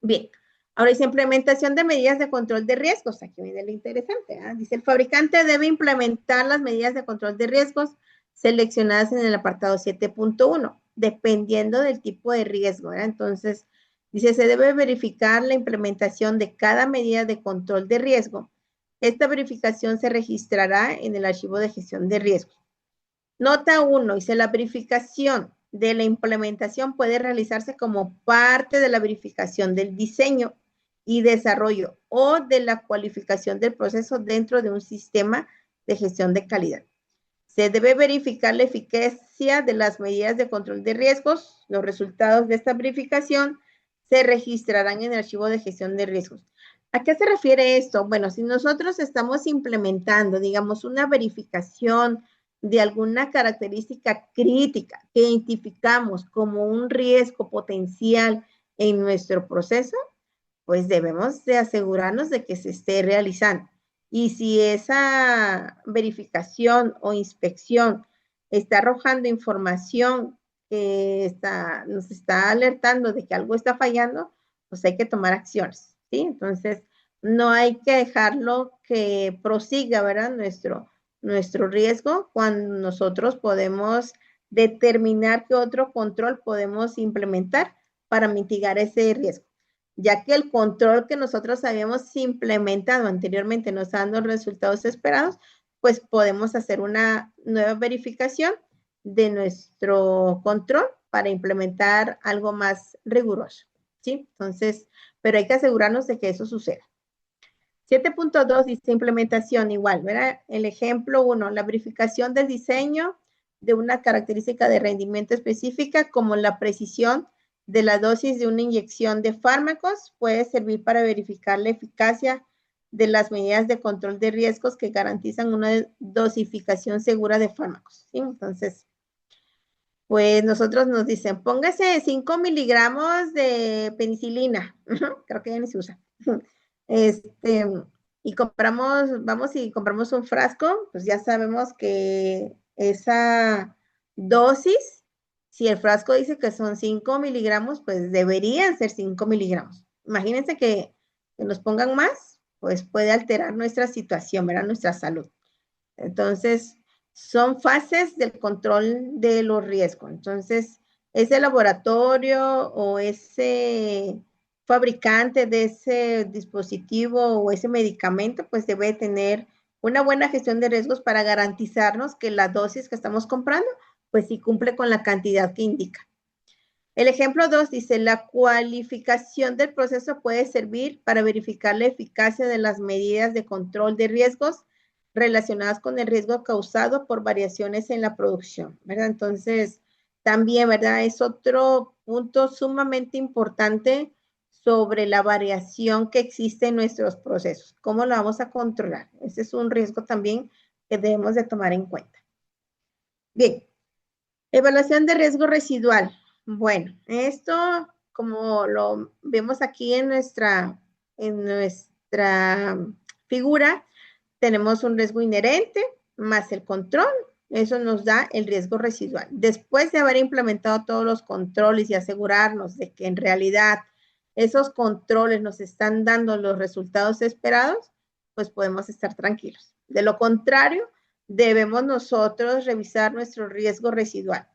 Bien. Ahora dice implementación de medidas de control de riesgos. Aquí viene lo interesante. ¿eh? Dice, el fabricante debe implementar las medidas de control de riesgos seleccionadas en el apartado 7.1, dependiendo del tipo de riesgo. ¿verdad? Entonces, dice, se debe verificar la implementación de cada medida de control de riesgo. Esta verificación se registrará en el archivo de gestión de riesgos. Nota 1, dice, la verificación de la implementación puede realizarse como parte de la verificación del diseño y desarrollo o de la cualificación del proceso dentro de un sistema de gestión de calidad. Se debe verificar la eficacia de las medidas de control de riesgos. Los resultados de esta verificación se registrarán en el archivo de gestión de riesgos. ¿A qué se refiere esto? Bueno, si nosotros estamos implementando, digamos, una verificación de alguna característica crítica que identificamos como un riesgo potencial en nuestro proceso, pues debemos de asegurarnos de que se esté realizando. Y si esa verificación o inspección está arrojando información que nos está alertando de que algo está fallando, pues hay que tomar acciones, ¿sí? Entonces, no hay que dejarlo que prosiga, ¿verdad? Nuestro riesgo cuando nosotros podemos determinar qué otro control podemos implementar para mitigar ese riesgo, ya que el control que nosotros habíamos implementado anteriormente no está dando los resultados esperados, pues podemos hacer una nueva verificación de nuestro control para implementar algo más riguroso, ¿sí? Entonces, pero hay que asegurarnos de que eso suceda. 7.2 dice implementación igual, ¿verdad? El ejemplo 1, la verificación del diseño de una característica de rendimiento específica como la precisión de la dosis de una inyección de fármacos puede servir para verificar la eficacia de las medidas de control de riesgos que garantizan una dosificación segura de fármacos, ¿sí? Entonces, pues nosotros nos dicen, póngase 5 miligramos de penicilina, creo que ya ni se usa, y vamos y compramos un frasco, pues ya sabemos que esa dosis, si el frasco dice que son 5 miligramos, pues deberían ser 5 miligramos. Imagínense que nos pongan más, pues puede alterar nuestra situación, ¿verdad? Nuestra salud. Entonces, son fases del control de los riesgos. Entonces, ese laboratorio o ese fabricante de ese dispositivo o ese medicamento, pues debe tener una buena gestión de riesgos para garantizarnos que la dosis que estamos comprando, pues sí cumple con la cantidad que indica. El ejemplo 2 dice, la cualificación del proceso puede servir para verificar la eficacia de las medidas de control de riesgos relacionadas con el riesgo causado por variaciones en la producción, ¿verdad? Entonces, también, ¿verdad? Es otro punto sumamente importante sobre la variación que existe en nuestros procesos. ¿Cómo lo vamos a controlar? Ese es un riesgo también que debemos de tomar en cuenta. Bien, evaluación de riesgo residual. Bueno, esto, como lo vemos aquí en nuestra figura, tenemos un riesgo inherente más el control. Eso nos da el riesgo residual. Después de haber implementado todos los controles y asegurarnos de que en realidad esos controles nos están dando los resultados esperados, pues podemos estar tranquilos. De lo contrario, debemos nosotros revisar nuestro riesgo residual.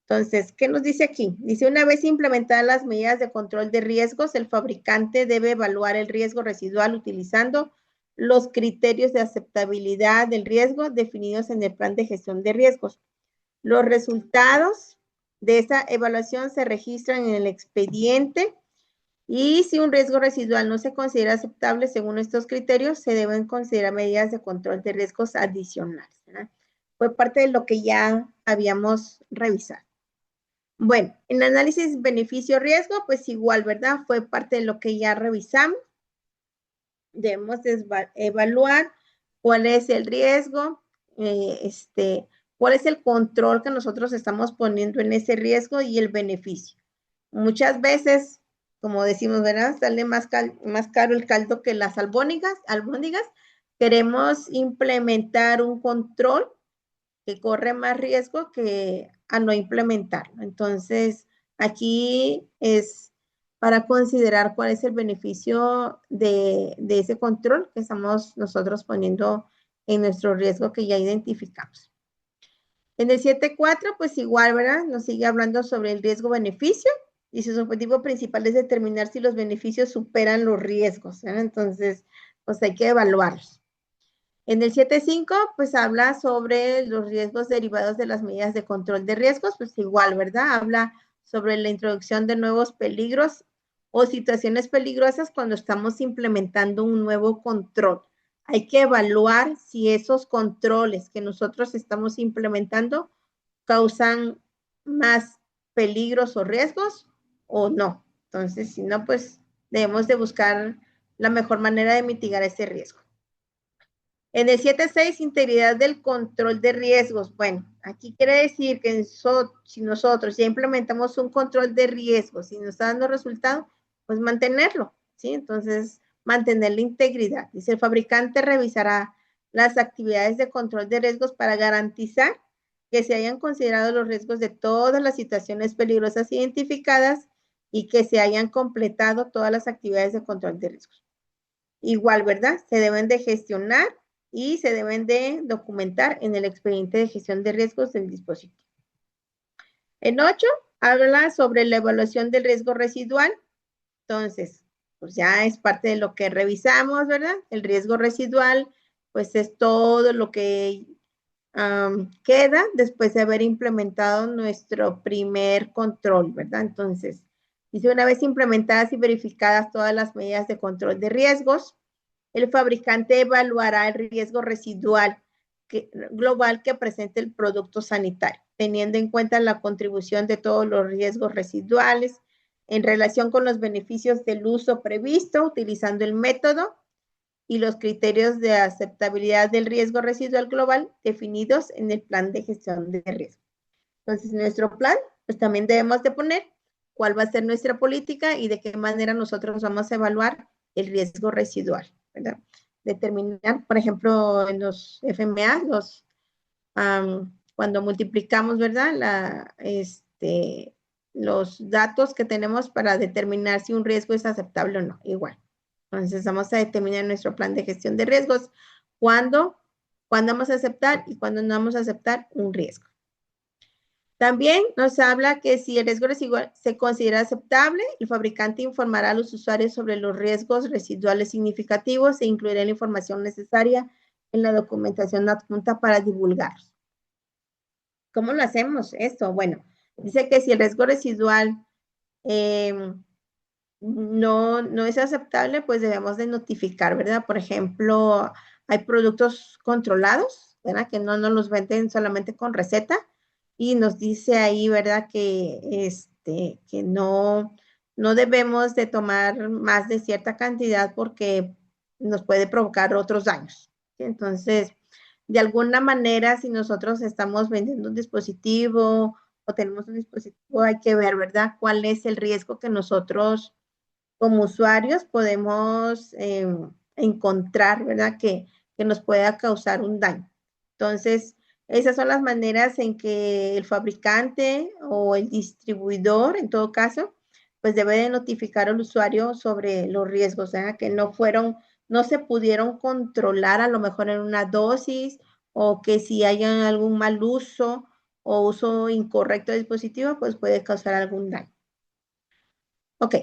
Entonces, ¿qué nos dice aquí? Dice, una vez implementadas las medidas de control de riesgos, el fabricante debe evaluar el riesgo residual utilizando los criterios de aceptabilidad del riesgo definidos en el plan de gestión de riesgos. Los resultados de esa evaluación se registran en el expediente y si un riesgo residual no se considera aceptable según estos criterios, se deben considerar medidas de control de riesgos adicionales, ¿verdad? Fue parte de lo que ya habíamos revisado. Bueno, en análisis beneficio-riesgo, pues igual, ¿verdad? Fue parte de lo que ya revisamos. Debemos evaluar cuál es el riesgo, cuál es el control que nosotros estamos poniendo en ese riesgo y el beneficio. Muchas veces, como decimos, ¿verdad? Sale más caro el caldo que las albóndigas. Queremos implementar un control que corre más riesgo que a no implementarlo. Entonces, aquí es para considerar cuál es el beneficio de ese control que estamos nosotros poniendo en nuestro riesgo que ya identificamos. En el 7.4, pues igual, ¿verdad? Nos sigue hablando sobre el riesgo-beneficio y su objetivo principal es determinar si los beneficios superan los riesgos, ¿verdad? Entonces, pues hay que evaluarlos. En el 7.5, pues habla sobre los riesgos derivados de las medidas de control de riesgos, pues igual, ¿verdad? Habla sobre la introducción de nuevos peligros o situaciones peligrosas cuando estamos implementando un nuevo control. Hay que evaluar si esos controles que nosotros estamos implementando causan más peligros o riesgos o no. Entonces, si no, pues debemos de buscar la mejor manera de mitigar ese riesgo. En el 7.6, integridad del control de riesgos. Bueno, aquí quiere decir que si nosotros ya implementamos un control de riesgos y nos está dando resultado, pues mantenerlo, ¿sí? Entonces, mantener la integridad. Dice, el fabricante revisará las actividades de control de riesgos para garantizar que se hayan considerado los riesgos de todas las situaciones peligrosas identificadas y que se hayan completado todas las actividades de control de riesgos. Igual, ¿verdad? Se deben de gestionar y se deben de documentar en el expediente de gestión de riesgos del dispositivo. En 8, habla sobre la evaluación del riesgo residual. Entonces, pues ya es parte de lo que revisamos, ¿verdad? El riesgo residual, pues es todo lo que queda después de haber implementado nuestro primer control, ¿verdad? Entonces, dice, una vez implementadas y verificadas todas las medidas de control de riesgos, el fabricante evaluará el riesgo residual global que presente el producto sanitario, teniendo en cuenta la contribución de todos los riesgos residuales en relación con los beneficios del uso previsto, utilizando el método y los criterios de aceptabilidad del riesgo residual global definidos en el plan de gestión de riesgo. Entonces, nuestro plan, pues también debemos de poner cuál va a ser nuestra política y de qué manera nosotros vamos a evaluar el riesgo residual, ¿verdad? Determinar, por ejemplo, en los FMA, cuando multiplicamos, ¿verdad? Los datos que tenemos para determinar si un riesgo es aceptable o no, igual. Entonces, vamos a determinar en nuestro plan de gestión de riesgos cuándo vamos a aceptar y cuándo no vamos a aceptar un riesgo. También nos habla que si el riesgo residual se considera aceptable, el fabricante informará a los usuarios sobre los riesgos residuales significativos e incluirá la información necesaria en la documentación adjunta para divulgarlos. ¿Cómo lo hacemos esto? Bueno, dice que si el riesgo residual no es aceptable, pues debemos de notificar, ¿verdad? Por ejemplo, hay productos controlados, ¿verdad? Que no nos los venden solamente con receta y nos dice ahí, ¿verdad? Que no debemos de tomar más de cierta cantidad porque nos puede provocar otros daños, ¿sí? Entonces, de alguna manera, si nosotros estamos vendiendo un dispositivo o tenemos un dispositivo, hay que ver, ¿verdad? Cuál es el riesgo que nosotros como usuarios podemos encontrar, ¿verdad? Que nos pueda causar un daño. Entonces, esas son las maneras en que el fabricante o el distribuidor, en todo caso, pues debe de notificar al usuario sobre los riesgos, ¿verdad? Que no fueron no se pudieron controlar a lo mejor en una dosis, o que si hay algún mal uso o uso incorrecto del dispositivo, pues puede causar algún daño. Ok.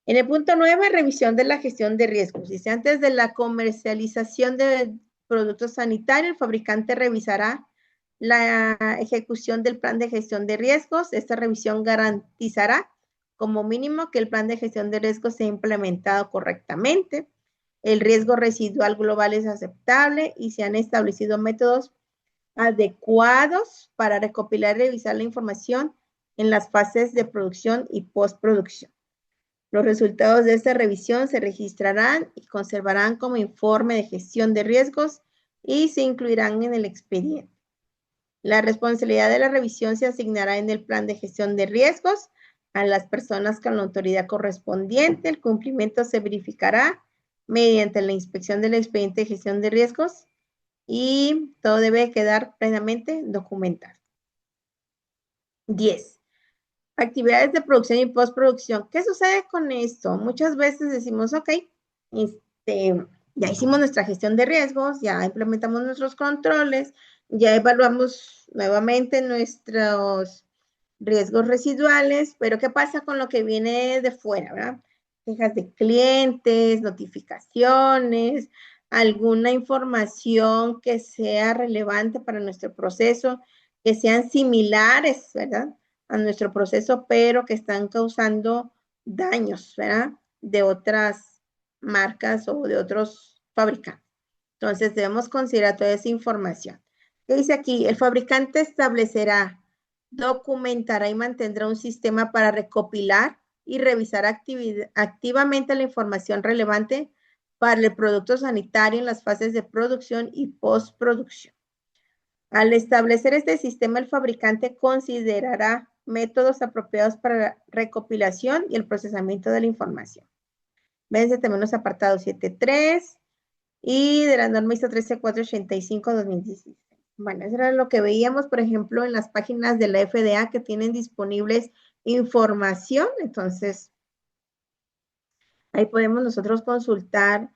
En el punto 9, revisión de la gestión de riesgos. Dice, antes de la comercialización de productos sanitarios, el fabricante revisará la ejecución del plan de gestión de riesgos. Esta revisión garantizará como mínimo que el plan de gestión de riesgos sea implementado correctamente, el riesgo residual global es aceptable y se han establecido métodos adecuados para recopilar y revisar la información en las fases de producción y postproducción. Los resultados de esta revisión se registrarán y conservarán como informe de gestión de riesgos y se incluirán en el expediente. La responsabilidad de la revisión se asignará en el plan de gestión de riesgos a las personas con la autoridad correspondiente. El cumplimiento se verificará mediante la inspección del expediente de gestión de riesgos y todo debe quedar plenamente documentado. 10. Actividades de producción y postproducción. ¿Qué sucede con esto? Muchas veces decimos, ok, ya hicimos nuestra gestión de riesgos, ya implementamos nuestros controles, ya evaluamos nuevamente nuestros riesgos residuales, pero ¿qué pasa con lo que viene de fuera, verdad? Quejas de clientes, notificaciones, alguna información que sea relevante para nuestro proceso, que sean similares, ¿verdad?, a nuestro proceso, pero que están causando daños, ¿verdad?, de otras marcas o de otros fabricantes. Entonces, debemos considerar toda esa información. ¿Qué dice aquí? El fabricante establecerá, documentará y mantendrá un sistema para recopilar y revisar activamente la información relevante para el producto sanitario en las fases de producción y postproducción. Al establecer este sistema, el fabricante considerará métodos apropiados para la recopilación y el procesamiento de la información. Véanse también los apartados 7.3 y de la norma ISO 13485-2016. Bueno, eso era lo que veíamos, por ejemplo, en las páginas de la FDA que tienen disponibles información. Entonces, ahí podemos nosotros consultar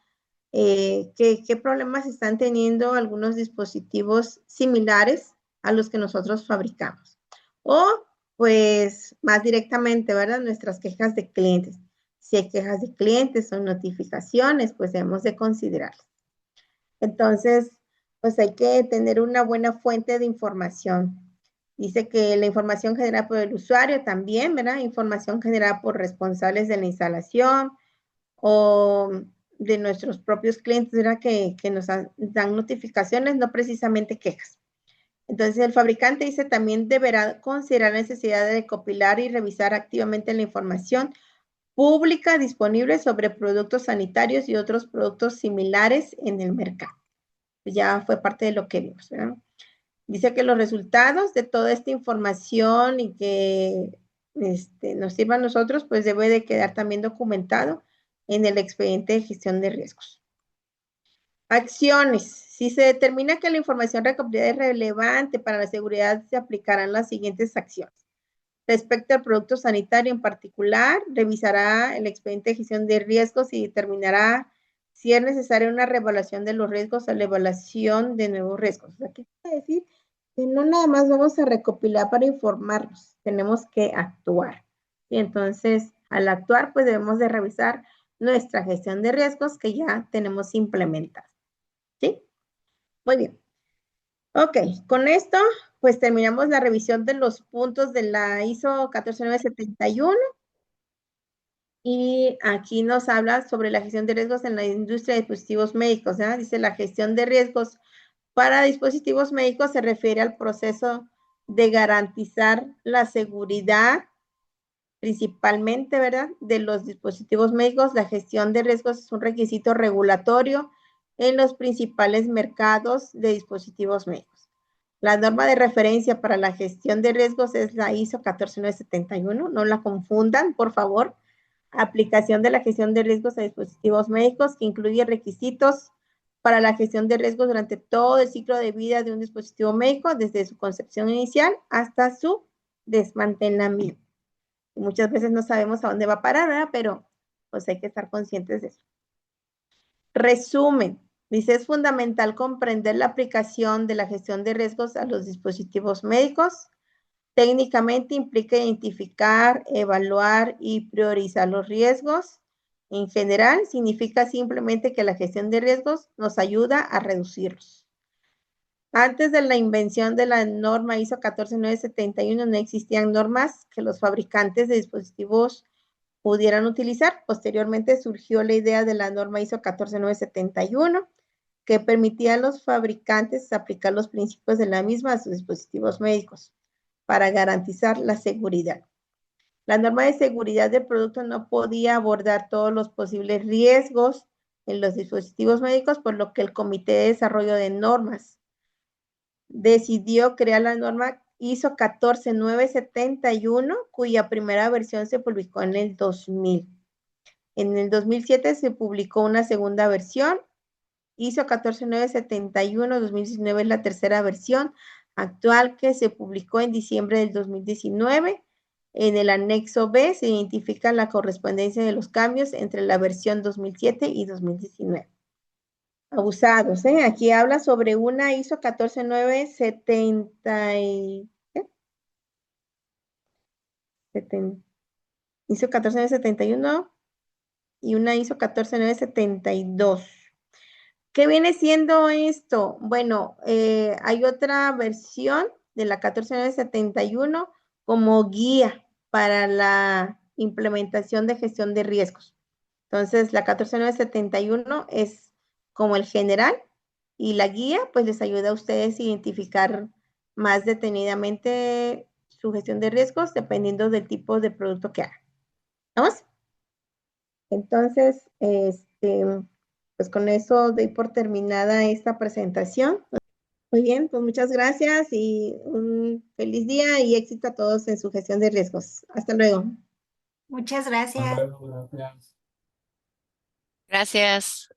qué problemas están teniendo algunos dispositivos similares a los que nosotros fabricamos. O, pues, más directamente, ¿verdad?, nuestras quejas de clientes. Si hay quejas de clientes o notificaciones, pues debemos de considerarlas. Entonces, pues hay que tener una buena fuente de información. Dice que la información generada por el usuario también, ¿verdad?, información generada por responsables de la instalación o de nuestros propios clientes, ¿verdad?, que nos dan notificaciones, no precisamente quejas. Entonces, el fabricante dice también deberá considerar la necesidad de recopilar y revisar activamente la información pública disponible sobre productos sanitarios y otros productos similares en el mercado. Ya fue parte de lo que vimos, ¿verdad? Dice que los resultados de toda esta información y que nos sirva a nosotros, pues debe de quedar también documentado en el expediente de gestión de riesgos. Acciones. Si se determina que la información recopilada es relevante para la seguridad, se aplicarán las siguientes acciones. Respecto al producto sanitario en particular, revisará el expediente de gestión de riesgos y determinará si es necesaria una reevaluación de los riesgos o la evaluación de nuevos riesgos. O sea, ¿qué quiere decir? Que no nada más vamos a recopilar para informarnos, tenemos que actuar. Y entonces, al actuar, pues debemos de revisar nuestra gestión de riesgos que ya tenemos implementada. ¿Sí? Muy bien. Ok, con esto, pues terminamos la revisión de los puntos de la ISO 14971. Y aquí nos habla sobre la gestión de riesgos en la industria de dispositivos médicos, ¿verdad? Dice, la gestión de riesgos para dispositivos médicos se refiere al proceso de garantizar la seguridad, principalmente, ¿verdad?, de los dispositivos médicos. La gestión de riesgos es un requisito regulatorio en los principales mercados de dispositivos médicos. La norma de referencia para la gestión de riesgos es la ISO 14971, no la confundan, por favor. Aplicación de la gestión de riesgos a dispositivos médicos, que incluye requisitos para la gestión de riesgos durante todo el ciclo de vida de un dispositivo médico, desde su concepción inicial hasta su desmantelamiento. Y muchas veces no sabemos a dónde va a parar, ¿verdad? Pero pues hay que estar conscientes de eso. Resumen, dice, es fundamental comprender la aplicación de la gestión de riesgos a los dispositivos médicos. Técnicamente implica identificar, evaluar y priorizar los riesgos. En general, significa simplemente que la gestión de riesgos nos ayuda a reducirlos. Antes de la invención de la norma ISO 14971 no existían normas que los fabricantes de dispositivos pudieran utilizar. Posteriormente surgió la idea de la norma ISO 14971 que permitía a los fabricantes aplicar los principios de la misma a sus dispositivos médicos para garantizar la seguridad. La norma de seguridad del producto no podía abordar todos los posibles riesgos en los dispositivos médicos, por lo que el Comité de Desarrollo de Normas decidió crear la norma ISO 14971, cuya primera versión se publicó en el 2000. En el 2007 se publicó una segunda versión, ISO 14971-2019 es la tercera versión actual que se publicó en diciembre del 2019. En el anexo B se identifica la correspondencia de los cambios entre la versión 2007 y 2019. Abusados, ¿eh? Aquí habla sobre una ISO 14970 ISO 14971 y una ISO 14972. ¿Qué viene siendo esto? Bueno, hay otra versión de la 14971 como guía para la implementación de gestión de riesgos. Entonces, la 14971 es como el general y la guía pues les ayuda a ustedes a identificar más detenidamente su gestión de riesgos dependiendo del tipo de producto que hagan. ¿Vamos? Entonces, pues con eso doy por terminada esta presentación. Muy bien, pues muchas gracias y un feliz día y éxito a todos en su gestión de riesgos. Hasta luego. Muchas gracias. Gracias.